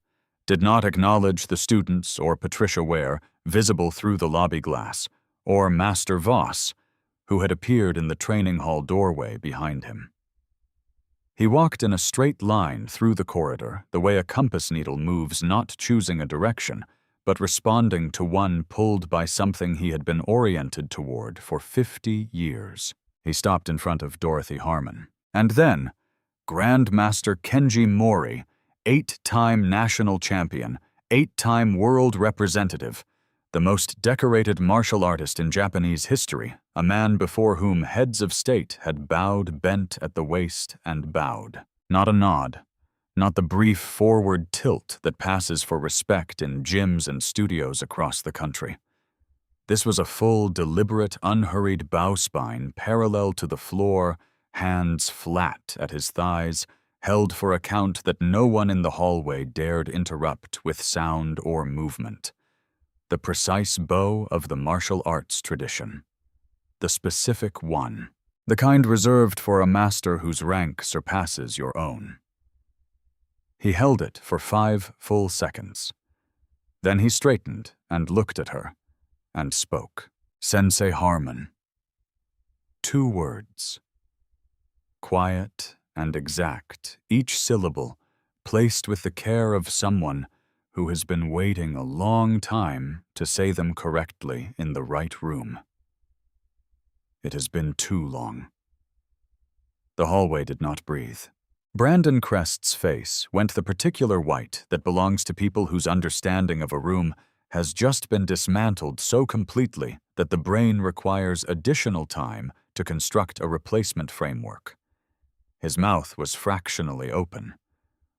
did not acknowledge the students or Patricia Ware, visible through the lobby glass, or Master Voss, who had appeared in the training hall doorway behind him. He walked in a straight line through the corridor, the way a compass needle moves, not choosing a direction, but responding to one pulled by something he had been oriented toward for 50 years. He stopped in front of Dorothy Harmon. And then, Grandmaster Kenji Mori, 8-time national champion, 8-time world representative, the most decorated martial artist in Japanese history, a man before whom heads of state had bowed, bent at the waist, and bowed. Not a nod, not the brief forward tilt that passes for respect in gyms and studios across the country. This was a full, deliberate, unhurried bow spine parallel to the floor, hands flat at his thighs, held for a count that no one in the hallway dared interrupt with sound or movement. The precise bow of the martial arts tradition. The specific one. The kind reserved for a master whose rank surpasses your own. He held it for 5 full seconds. Then he straightened and looked at her, and spoke. Sensei Harmon. 2 words. Quiet and exact, each syllable placed with the care of someone who has been waiting a long time to say them correctly in the right room. It has been too long. The hallway did not breathe. Brandon Crest's face went the particular white that belongs to people whose understanding of a room has just been dismantled so completely that the brain requires additional time to construct a replacement framework. His mouth was fractionally open.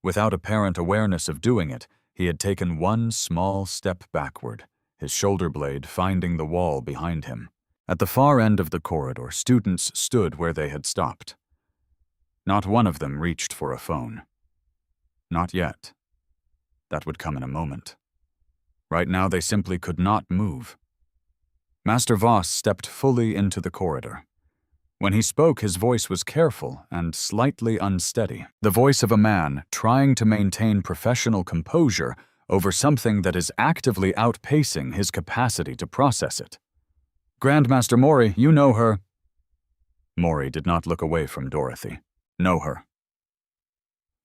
Without apparent awareness of doing it, he had taken one small step backward, his shoulder blade finding the wall behind him. At the far end of the corridor, students stood where they had stopped. Not one of them reached for a phone. Not yet. That would come in a moment. Right now, they simply could not move. Master Voss stepped fully into the corridor. When he spoke, his voice was careful and slightly unsteady, the voice of a man trying to maintain professional composure over something that is actively outpacing his capacity to process it. Grandmaster Mori, you know her. Mori did not look away from Dorothy. Know her.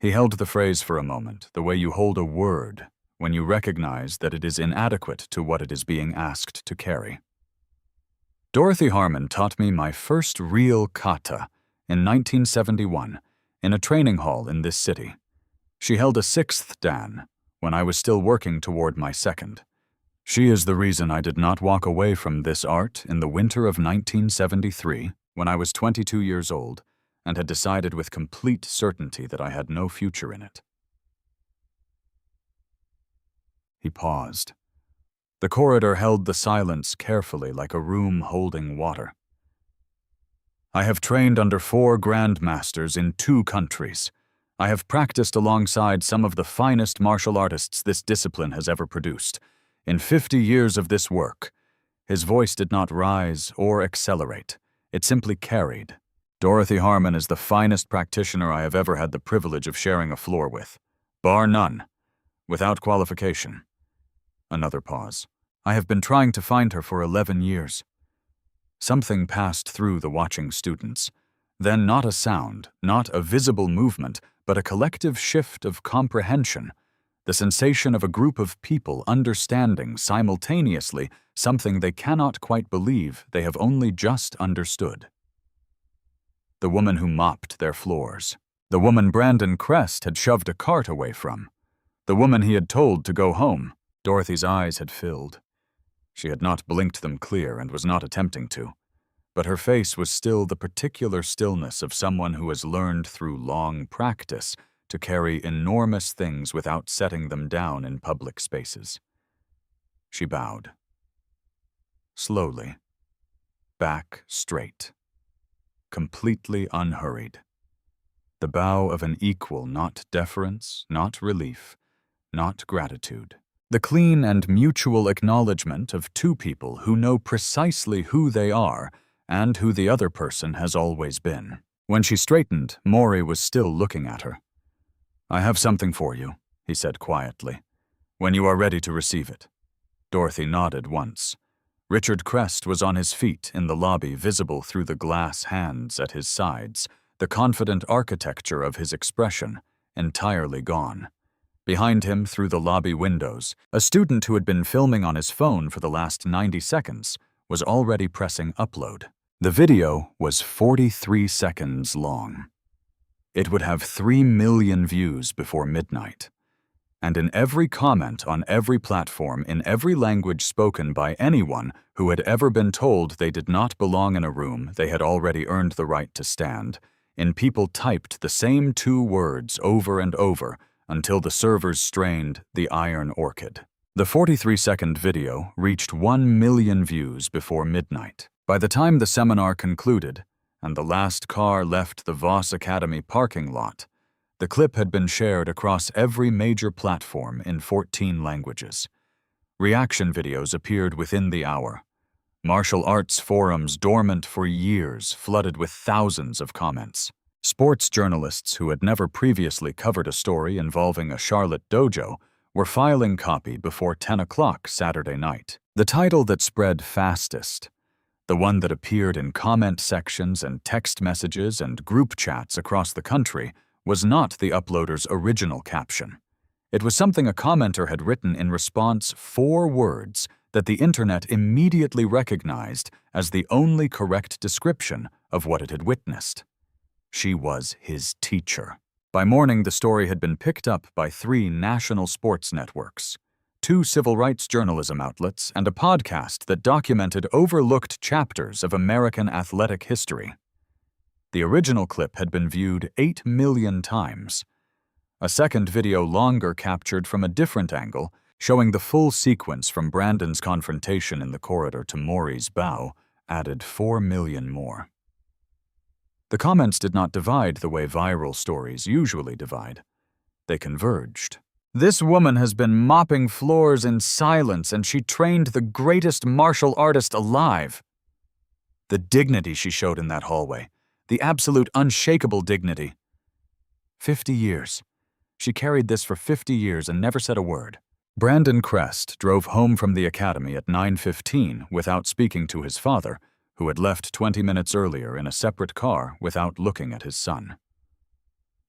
He held the phrase for a moment, the way you hold a word when you recognize that it is inadequate to what it is being asked to carry. Dorothy Harmon taught me my first real kata in 1971 in a training hall in this city. She held a 6th dan when I was still working toward my 2nd. She is the reason I did not walk away from this art in the winter of 1973 when I was 22 years old and had decided with complete certainty that I had no future in it. He paused. The corridor held the silence carefully like a room holding water. I have trained under 4 grandmasters in 2 countries. I have practiced alongside some of the finest martial artists this discipline has ever produced. In 50 years of this work, his voice did not rise or accelerate. It simply carried. Dorothy Harmon is the finest practitioner I have ever had the privilege of sharing a floor with. Bar none. Without qualification. Another pause. I have been trying to find her for 11 years. Something passed through the watching students. Then not a sound, not a visible movement, but a collective shift of comprehension. The sensation of a group of people understanding simultaneously something they cannot quite believe they have only just understood. The woman who mopped their floors. The woman Brandon Crest had shoved a cart away from. The woman he had told to go home. Dorothy's eyes had filled. She had not blinked them clear and was not attempting to, but her face was still the particular stillness of someone who has learned through long practice to carry enormous things without setting them down in public spaces. She bowed. Slowly. Back straight. Completely unhurried. The bow of an equal, not deference, not relief, not gratitude. The clean and mutual acknowledgement of 2 people who know precisely who they are and who the other person has always been. When she straightened, Mori was still looking at her. I have something for you, he said quietly, when you are ready to receive it. Dorothy nodded once. Richard Crest was on his feet in the lobby, visible through the glass hands at his sides, the confident architecture of his expression entirely gone. Behind him, through the lobby windows, a student who had been filming on his phone for the last 90 seconds was already pressing upload. The video was 43 seconds long. It would have 3 million views before midnight. And in every comment on every platform, in every language spoken by anyone who had ever been told they did not belong in a room they had already earned the right to stand, in people typed the same 2 words over and over until the servers strained the iron orchid. The 43-second video reached 1 million views before midnight. By the time the seminar concluded and the last car left the Voss Academy parking lot, the clip had been shared across every major platform in 14 languages. Reaction videos appeared within the hour. Martial arts forums dormant for years flooded with thousands of comments. Sports journalists who had never previously covered a story involving a Charlotte dojo were filing copy before 10 o'clock Saturday night. The title that spread fastest, the one that appeared in comment sections and text messages and group chats across the country, was not the uploader's original caption. It was something a commenter had written in response, 4 words that the internet immediately recognized as the only correct description of what it had witnessed. She was his teacher. By morning, the story had been picked up by 3 national sports networks, 2 civil rights journalism outlets, and a podcast that documented overlooked chapters of American athletic history. The original clip had been viewed 8 million times. A second video, longer, captured from a different angle, showing the full sequence from Brandon's confrontation in the corridor to Maury's bow, added 4 million more. The comments did not divide the way viral stories usually divide. They converged. This woman has been mopping floors in silence, and she trained the greatest martial artist alive. The dignity she showed in that hallway. The absolute unshakable dignity. 50 years. She carried this for 50 years and never said a word. Brandon Crest drove home from the academy at 9:15 without speaking to his father, who had left 20 minutes earlier in a separate car without looking at his son.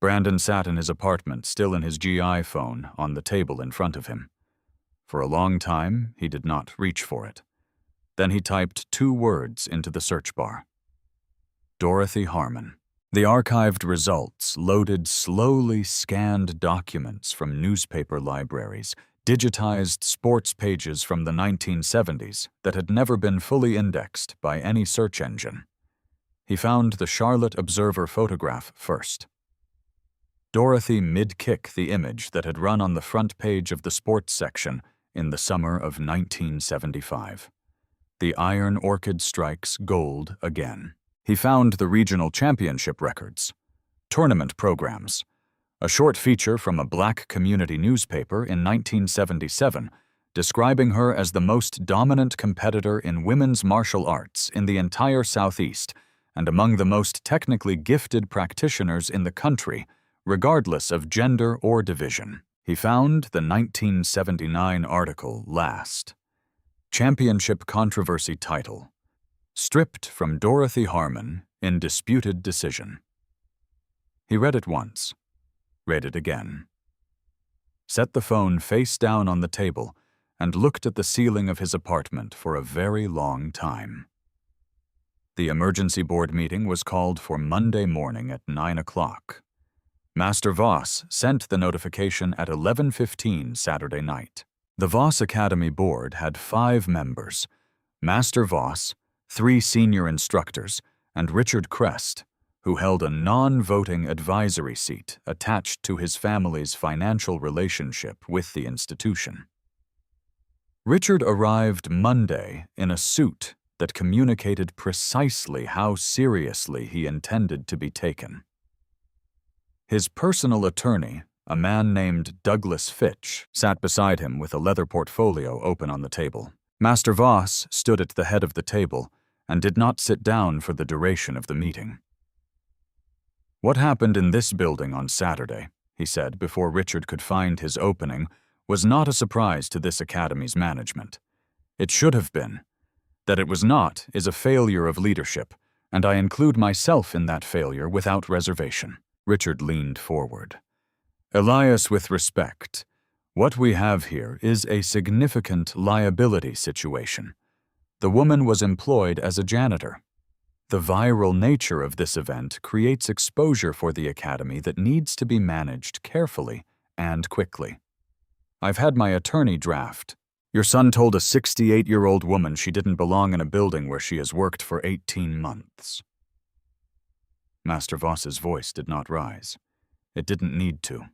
Brandon sat in his apartment, still in his GI phone, on the table in front of him. For a long time, he did not reach for it. Then he typed 2 words into the search bar. Dorothy Harmon. The archived results loaded slowly scanned documents from newspaper libraries, digitized sports pages from the 1970s that had never been fully indexed by any search engine. He found the Charlotte Observer photograph first. Dorothy mid-kick the image that had run on the front page of the sports section in the summer of 1975. The iron orchid strikes gold again. He found the regional championship records, tournament programs, a short feature from a black community newspaper in 1977 describing her as the most dominant competitor in women's martial arts in the entire Southeast and among the most technically gifted practitioners in the country, regardless of gender or division. He found the 1979 article last. Championship controversy title. Stripped from Dorothy Harmon in disputed decision. He read it once, read it again, set the phone face down on the table, and looked at the ceiling of his apartment for a very long time. The emergency board meeting was called for Monday morning at 9 o'clock. Master Voss sent the notification at 11:15 Saturday night. The Voss Academy board had 5 members: Master Voss, 3 senior instructors, and Richard Crest, who held a non-voting advisory seat attached to his family's financial relationship with the institution. Richard arrived Monday in a suit that communicated precisely how seriously he intended to be taken. His personal attorney, a man named Douglas Fitch, sat beside him with a leather portfolio open on the table. Master Voss stood at the head of the table and did not sit down for the duration of the meeting. "What happened in this building on Saturday," he said before Richard could find his opening, "was not a surprise to this academy's management. It should have been. That it was not is a failure of leadership, and I include myself in that failure without reservation. Richard leaned forward. Elias, with respect, what we have here is a significant liability situation. The woman was employed as a janitor. The viral nature of this event creates exposure for the academy that needs to be managed carefully and quickly. I've had my attorney draft. Your son told a 68-year-old woman she didn't belong in a building where she has worked for 18 months. Master Voss's voice did not rise. It didn't need to.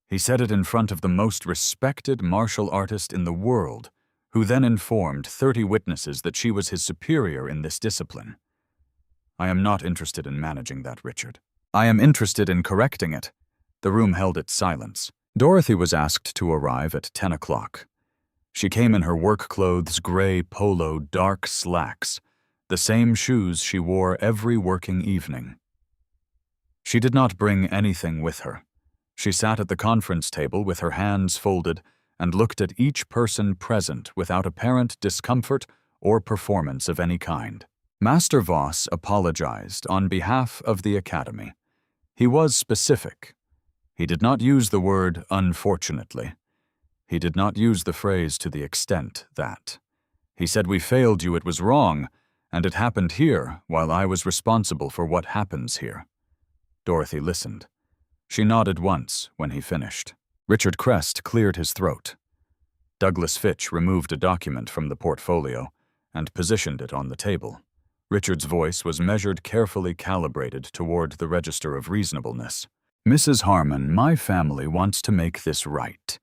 He said it in front of the most respected martial artist in the world, who then informed 30 witnesses that she was his superior in this discipline. I am not interested in managing that, Richard. I am interested in correcting it. The room held its silence. Dorothy was asked to arrive at 10 o'clock. She came in her work clothes, gray polo, dark slacks, the same shoes she wore every working evening. She did not bring anything with her. She sat at the conference table with her hands folded and looked at each person present without apparent discomfort or performance of any kind. Master Voss apologized on behalf of the academy. He was specific. He did not use the word unfortunately. He did not use the phrase to the extent that. He said, "We failed you, it was wrong, and it happened here while I was responsible for what happens here." Dorothy listened. She nodded once when he finished. Richard Crest cleared his throat. Douglas Fitch removed a document from the portfolio and positioned it on the table. Richard's voice was measured, carefully calibrated toward the register of reasonableness. "Mrs. Harmon, my family wants to make this right.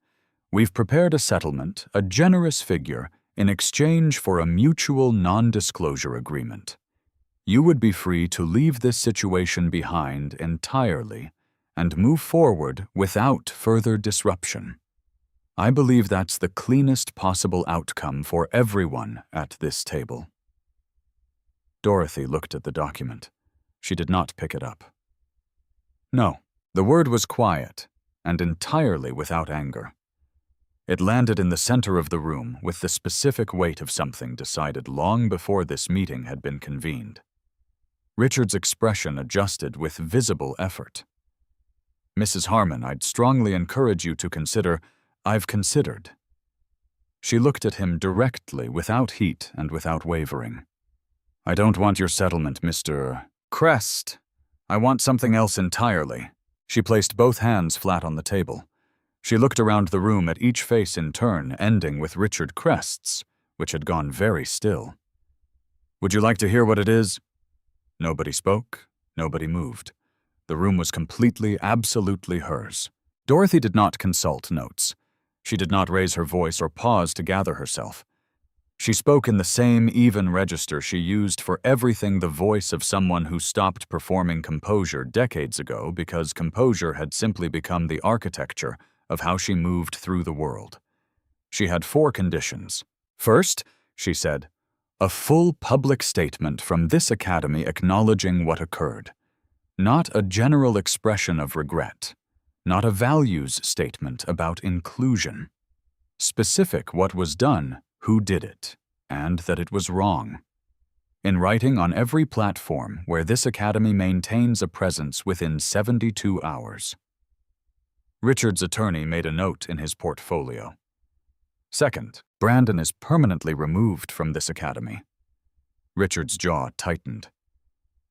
We've prepared a settlement, a generous figure, in exchange for a mutual non-disclosure agreement. You would be free to leave this situation behind entirely and move forward without further disruption. I believe that's the cleanest possible outcome for everyone at this table." Dorothy looked at the document. She did not pick it up. No, the word was quiet and entirely without anger. It landed in the center of the room with the specific weight of something decided long before this meeting had been convened. Richard's expression adjusted with visible effort. "Mrs. Harmon, I'd strongly encourage you to consider, I've considered." She looked at him directly, without heat and without wavering. "I don't want your settlement, Mr. Crest. I want something else entirely." She placed both hands flat on the table. She looked around the room at each face in turn, ending with Richard Crest's, which had gone very still. "Would you like to hear what it is?" Nobody spoke, nobody moved. The room was completely, absolutely hers. Dorothy did not consult notes. She did not raise her voice or pause to gather herself. She spoke in the same even register she used for everything, the voice of someone who stopped performing composure decades ago because composure had simply become the architecture of how she moved through the world. She had 4 conditions. First, she said, a full public statement from this academy acknowledging what occurred. Not a general expression of regret. Not a values statement about inclusion. Specific what was done, who did it, and that it was wrong. In writing on every platform where this academy maintains a presence within 72 hours. Richard's attorney made a note in his portfolio. Second, Brandon is permanently removed from this academy. Richard's jaw tightened.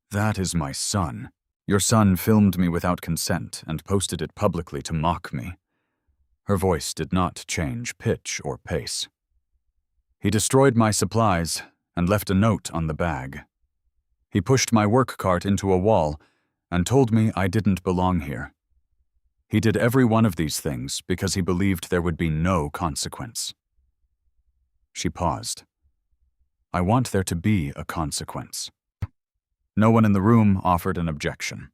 That is my son. Your son filmed me without consent and posted it publicly to mock me. Her voice did not change pitch or pace. He destroyed my supplies and left a note on the bag. He pushed my work cart into a wall and told me I didn't belong here. He did every one of these things because he believed there would be no consequence. She paused. I want there to be a consequence. No one in the room offered an objection.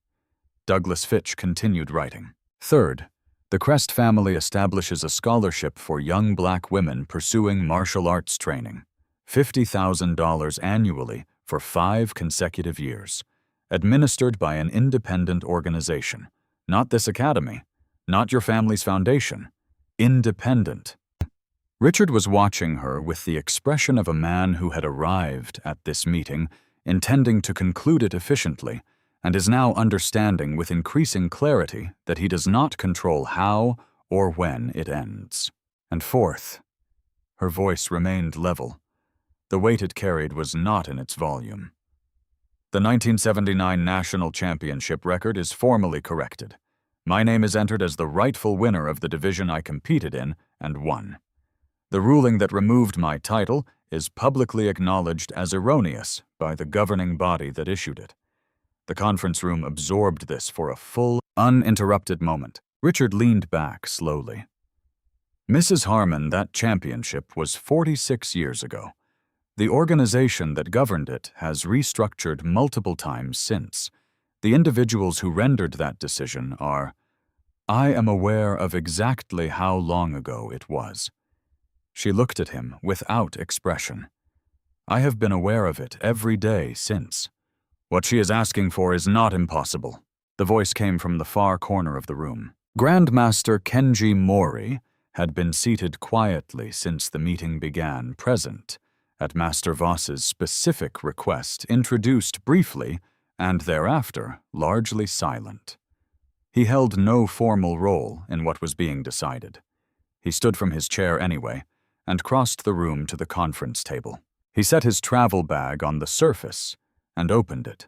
Douglas Fitch continued writing. Third, the Crest family establishes a scholarship for young black women pursuing martial arts training, $50,000 annually for 5 consecutive years, administered by an independent organization. Not this academy, not your family's foundation. Independent. Richard was watching her with the expression of a man who had arrived at this meeting intending to conclude it efficiently, and is now understanding with increasing clarity that he does not control how or when it ends. And fourth, her voice remained level. The weight it carried was not in its volume. The 1979 National Championship record is formally corrected. My name is entered as the rightful winner of the division I competed in and won. The ruling that removed my title is publicly acknowledged as erroneous by the governing body that issued it. The conference room absorbed this for a full, uninterrupted moment. Richard leaned back slowly. Mrs. Harmon, that championship was 46 years ago. The organization that governed it has restructured multiple times since. The individuals who rendered that decision are... I am aware of exactly how long ago it was. She looked at him without expression. I have been aware of it every day since. What she is asking for is not impossible. The voice came from the far corner of the room. Grandmaster Kenji Mori had been seated quietly since the meeting began, present, at Master Voss's specific request, introduced briefly, and thereafter largely silent. He held no formal role in what was being decided. He stood from his chair anyway, and crossed the room to the conference table. He set his travel bag on the surface and opened it.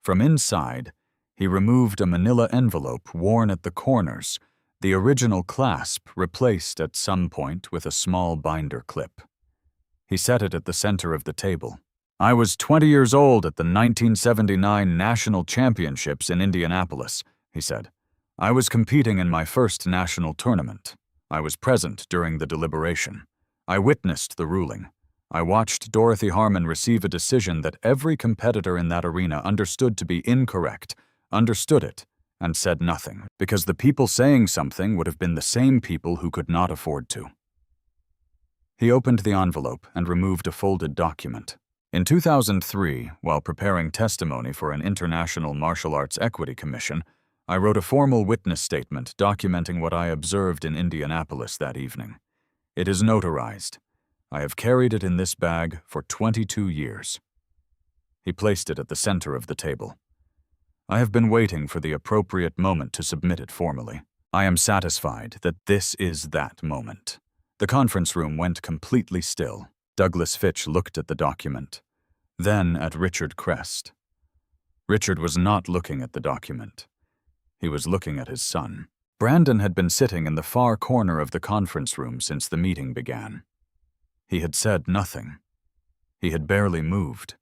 From inside, he removed a manila envelope worn at the corners, the original clasp replaced at some point with a small binder clip. He set it at the center of the table. I was 20 years old at the 1979 National Championships in Indianapolis, he said. I was competing in my first national tournament. I was present during the deliberation. I witnessed the ruling. I watched Dorothy Harmon receive a decision that every competitor in that arena understood to be incorrect, understood it, and said nothing, because the people saying something would have been the same people who could not afford to. He opened the envelope and removed a folded document. In 2003, while preparing testimony for an International Martial Arts Equity Commission, I wrote a formal witness statement documenting what I observed in Indianapolis that evening. It is notarized. I have carried it in this bag for 22 years. He placed it at the center of the table. I have been waiting for the appropriate moment to submit it formally. I am satisfied that this is that moment. The conference room went completely still. Douglas Fitch looked at the document, then at Richard Crest. Richard was not looking at the document. He was looking at his son. Brandon had been sitting in the far corner of the conference room since the meeting began. He had said nothing. He had barely moved.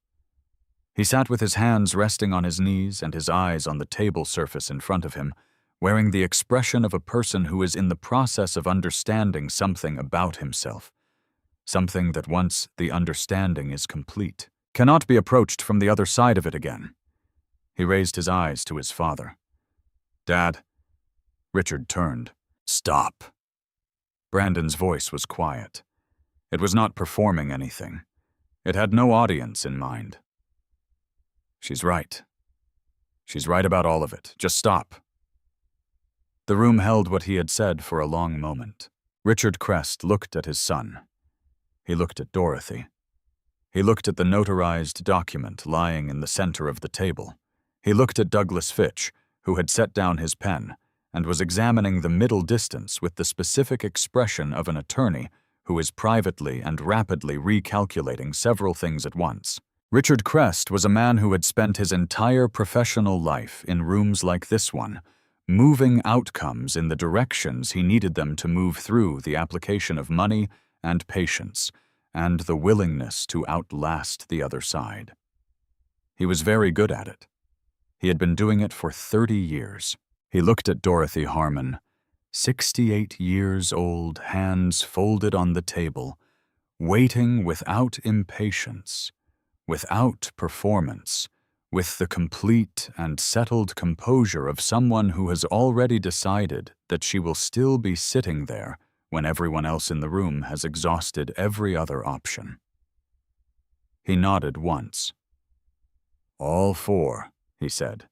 He sat with his hands resting on his knees and his eyes on the table surface in front of him, wearing the expression of a person who is in the process of understanding something about himself, something that once the understanding is complete, cannot be approached from the other side of it again. He raised his eyes to his father. Dad. Richard turned. Stop. Brandon's voice was quiet. It was not performing anything. It had no audience in mind. She's right. She's right about all of it. Just stop. The room held what he had said for a long moment. Richard Crest looked at his son. He looked at Dorothy. He looked at the notarized document lying in the center of the table. He looked at Douglas Fitch, who had set down his pen and was examining the middle distance with the specific expression of an attorney who is privately and rapidly recalculating several things at once. Richard Crest was a man who had spent his entire professional life in rooms like this one, moving outcomes in the directions he needed them to move through the application of money and patience, and the willingness to outlast the other side. He was very good at it. He had been doing it for 30 years. He looked at Dorothy Harmon, 68 years old, hands folded on the table, waiting without impatience, without performance, with the complete and settled composure of someone who has already decided that she will still be sitting there when everyone else in the room has exhausted every other option. He nodded once. All four, he said.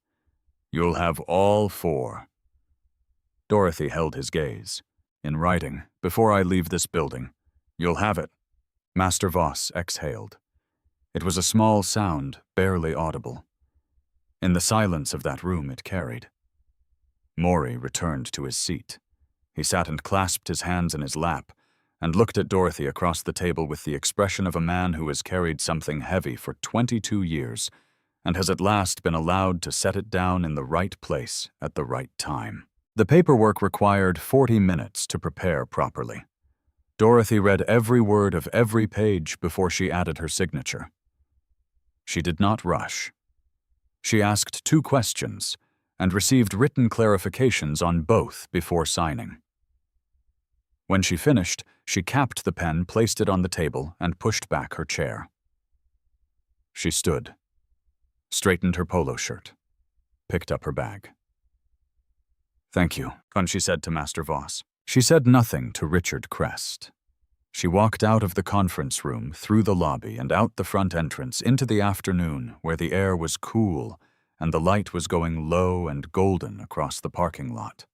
You'll have all four. Dorothy held his gaze. In writing, before I leave this building. You'll have it. Master Voss exhaled. It was a small sound, barely audible. In the silence of that room it carried. Maury returned to his seat. He sat and clasped his hands in his lap, and looked at Dorothy across the table with the expression of a man who has carried something heavy for 22 years, and has at last been allowed to set it down in the right place at the right time. The paperwork required 40 minutes to prepare properly. Dorothy read every word of every page before she added her signature. She did not rush. She asked 2 questions and received written clarifications on both before signing. When she finished, she capped the pen, placed it on the table, and pushed back her chair. She stood, straightened her polo shirt, picked up her bag. "Thank you," she said to Master Voss. She said nothing to Richard Crest. She walked out of the conference room, through the lobby, and out the front entrance into the afternoon, where the air was cool and the light was going low and golden across the parking lot.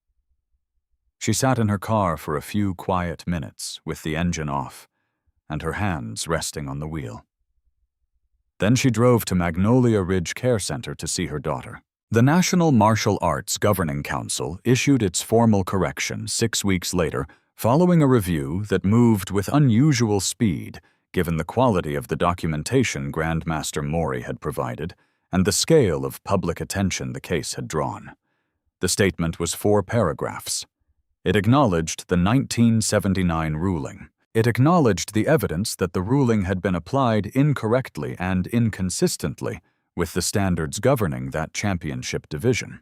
She sat in her car for a few quiet minutes with the engine off and her hands resting on the wheel. Then she drove to Magnolia Ridge Care Center to see her daughter. The National Martial Arts Governing Council issued its formal correction 6 weeks later, following a review that moved with unusual speed given the quality of the documentation Grandmaster Maury had provided and the scale of public attention the case had drawn. The statement was 4 paragraphs. It acknowledged the 1979 ruling. It acknowledged the evidence that the ruling had been applied incorrectly and inconsistently with the standards governing that championship division.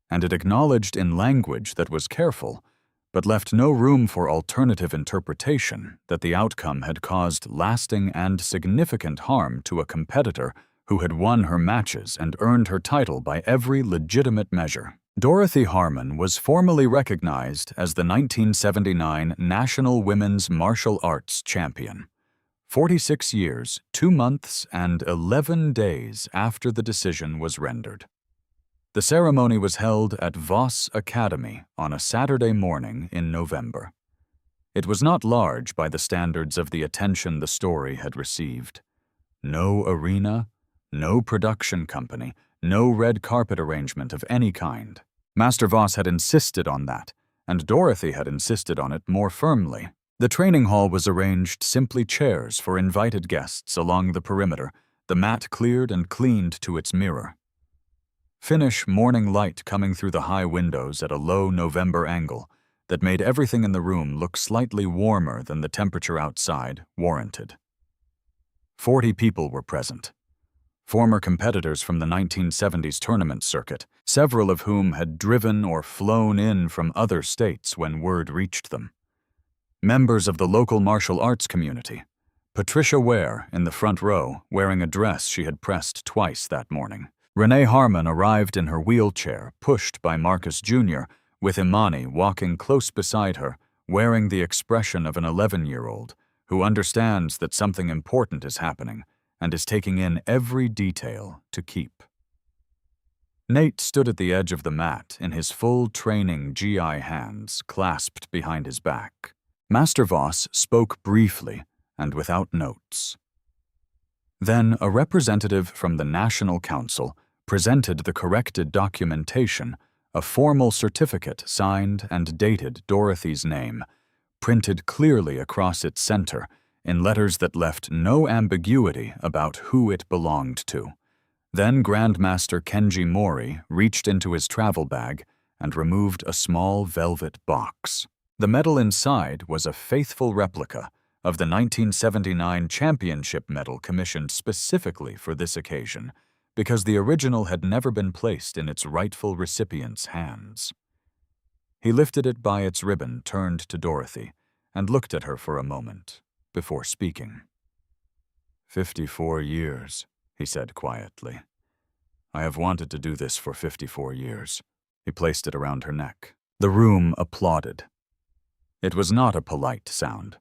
And it acknowledged in language that was careful, but left no room for alternative interpretation, that the outcome had caused lasting and significant harm to a competitor who had won her matches and earned her title by every legitimate measure. Dorothy Harmon was formally recognized as the 1979 National Women's Martial Arts Champion, 46 years, 2 months, and 11 days after the decision was rendered. The ceremony was held at Voss Academy on a Saturday morning in November. It was not large by the standards of the attention the story had received. No arena, no production company, no red carpet arrangement of any kind. Master Voss had insisted on that, and Dorothy had insisted on it more firmly. The training hall was arranged simply chairs for invited guests along the perimeter, the mat cleared and cleaned to its mirror. Finnish morning light coming through the high windows at a low November angle that made everything in the room look slightly warmer than the temperature outside warranted. 40 people were present. Former competitors from the 1970s tournament circuit, several of whom had driven or flown in from other states when word reached them. Members of the local martial arts community. Patricia Ware in the front row, wearing a dress she had pressed twice that morning. Renee Harmon arrived in her wheelchair, pushed by Marcus Jr., with Imani walking close beside her, wearing the expression of an 11-year-old who understands that something important is happening and is taking in every detail to keep. Nate stood at the edge of the mat in his full training GI hands clasped behind his back. Master Voss spoke briefly and without notes. Then a representative from the National Council presented the corrected documentation, a formal certificate signed and dated Dorothy's name, printed clearly across its center in letters that left no ambiguity about who it belonged to. Then Grandmaster Kenji Mori reached into his travel bag and removed a small velvet box. The medal inside was a faithful replica of the 1979 championship medal commissioned specifically for this occasion, because the original had never been placed in its rightful recipient's hands. He lifted it by its ribbon, turned to Dorothy, and looked at her for a moment before speaking. 54 years, he said quietly. I have wanted to do this for 54 years. He placed it around her neck. The room applauded. It was not a polite sound.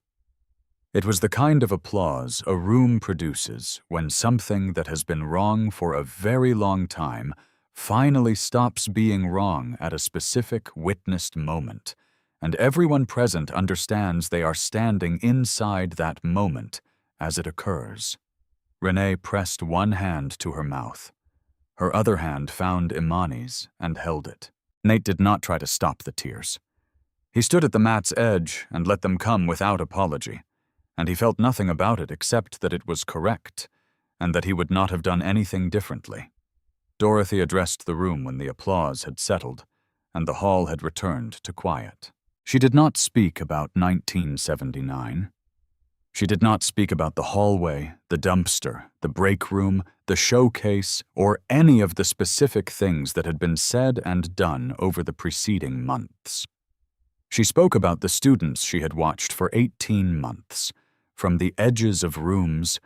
It was the kind of applause a room produces when something that has been wrong for a very long time finally stops being wrong at a specific witnessed moment, and everyone present understands they are standing inside that moment as it occurs. Renee pressed one hand to her mouth. Her other hand found Imani's and held it. Nate did not try to stop the tears. He stood at the mat's edge and let them come without apology, and he felt nothing about it except that it was correct, and that he would not have done anything differently. Dorothy addressed the room when the applause had settled, and the hall had returned to quiet. She did not speak about 1979. She did not speak about the hallway, the dumpster, the break room, the showcase, or any of the specific things that had been said and done over the preceding months. She spoke about the students she had watched for 18 months, from the edges of rooms,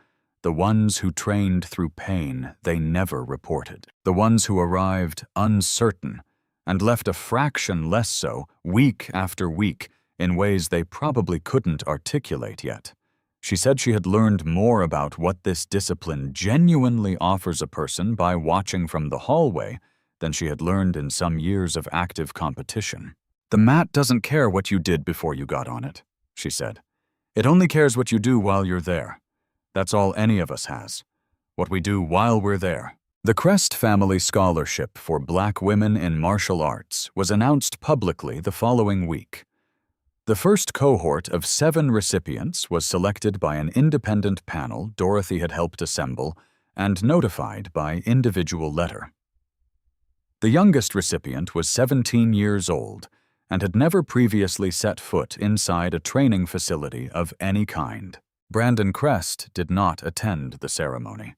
the ones who trained through pain they never reported, the ones who arrived uncertain and left a fraction less so week after week in ways they probably couldn't articulate yet. She said she had learned more about what this discipline genuinely offers a person by watching from the hallway than she had learned in some years of active competition. "The mat doesn't care what you did before you got on it," she said. "It only cares what you do while you're there. That's all any of us has. What we do while we're there." The Crest Family Scholarship for Black Women in Martial Arts was announced publicly the following week. The first cohort of 7 recipients was selected by an independent panel Dorothy had helped assemble and notified by individual letter. The youngest recipient was 17 years old and had never previously set foot inside a training facility of any kind. Brandon Crest did not attend the ceremony.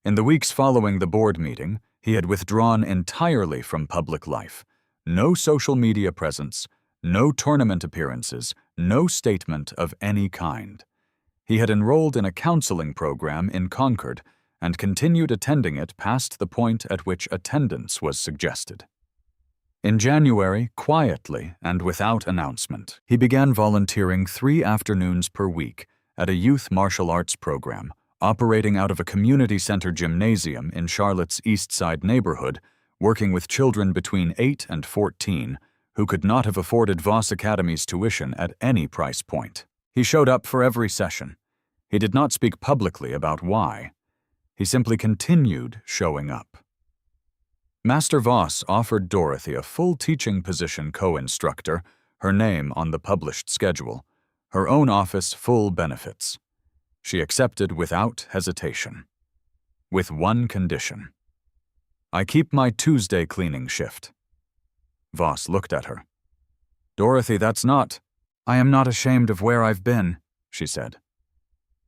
In the weeks following the board meeting, he had withdrawn entirely from public life. No social media presence, no tournament appearances, no statement of any kind. He had enrolled in a counseling program in Concord and continued attending it past the point at which attendance was suggested. In January, quietly and without announcement, he began volunteering 3 afternoons per week at a youth martial arts program operating out of a community center gymnasium in Charlotte's East Side neighborhood, working with children between 8 and 14 who could not have afforded Voss Academy's tuition at any price point. He showed up for every session. He did not speak publicly about why. He simply continued showing up. Master Voss offered Dorothy a full teaching position co-instructor, her name on the published schedule, her own office full benefits. She accepted without hesitation. With one condition. "I keep my Tuesday cleaning shift." Voss looked at her. "Dorothy, that's not—" "I am not ashamed of where I've been," she said.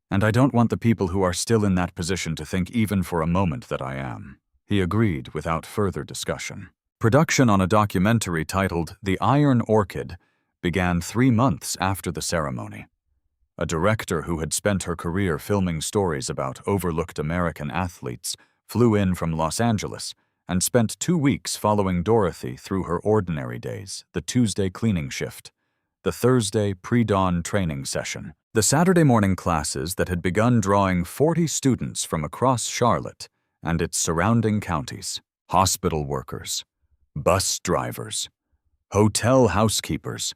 "And I don't want the people who are still in that position to think even for a moment that I am." He agreed without further discussion. Production on a documentary titled The Iron Orchid began 3 months after the ceremony. A director who had spent her career filming stories about overlooked American athletes flew in from Los Angeles and spent 2 weeks following Dorothy through her ordinary days, the Tuesday cleaning shift, the Thursday pre-dawn training session, the Saturday morning classes that had begun drawing 40 students from across Charlotte and its surrounding counties, hospital workers, bus drivers, hotel housekeepers,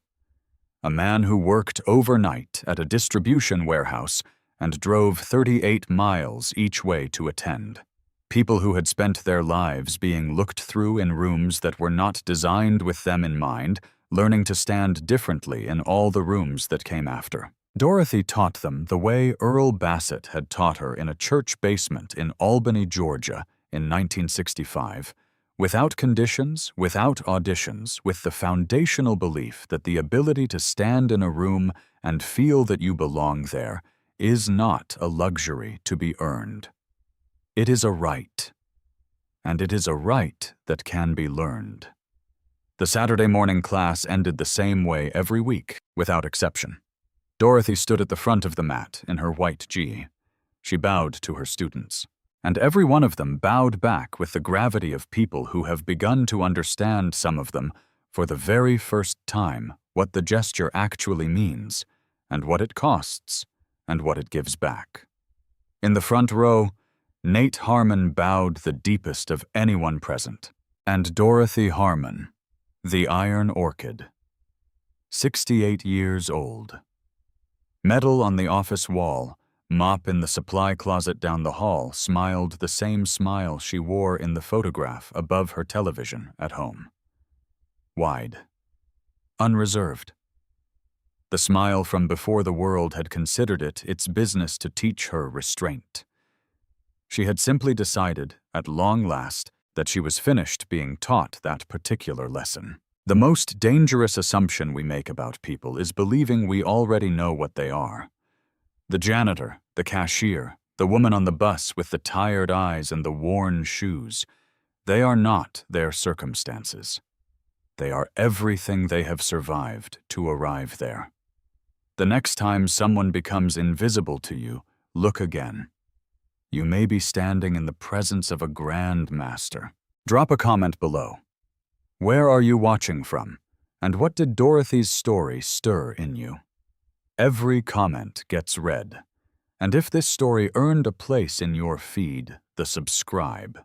a man who worked overnight at a distribution warehouse and drove 38 miles each way to attend. People who had spent their lives being looked through in rooms that were not designed with them in mind, learning to stand differently in all the rooms that came after. Dorothy taught them the way Earl Bassett had taught her in a church basement in Albany, Georgia in 1965, without conditions, without auditions, with the foundational belief that the ability to stand in a room and feel that you belong there is not a luxury to be earned. It is a right, and it is a right that can be learned. The Saturday morning class ended the same way every week, without exception. Dorothy stood at the front of the mat in her white gi. She bowed to her students, and every one of them bowed back with the gravity of people who have begun to understand, some of them, for the very first time, what the gesture actually means, and what it costs, and what it gives back. In the front row, Nate Harmon bowed the deepest of anyone present, and Dorothy Harmon, the Iron Orchid, 68 years old. Metal on the office wall Mop in the supply closet down the hall smiled the same smile she wore in the photograph above her television at home. Wide. Unreserved. The smile from before the world had considered it its business to teach her restraint. She had simply decided, at long last, that she was finished being taught that particular lesson. The most dangerous assumption we make about people is believing we already know what they are. The janitor, the cashier, the woman on the bus with the tired eyes and the worn shoes, they are not their circumstances. They are everything they have survived to arrive there. The next time someone becomes invisible to you, look again. You may be standing in the presence of a Grandmaster. Drop a comment below. Where are you watching from? And what did Dorothy's story stir in you? Every comment gets read. And if this story earned a place in your feed, the subscribe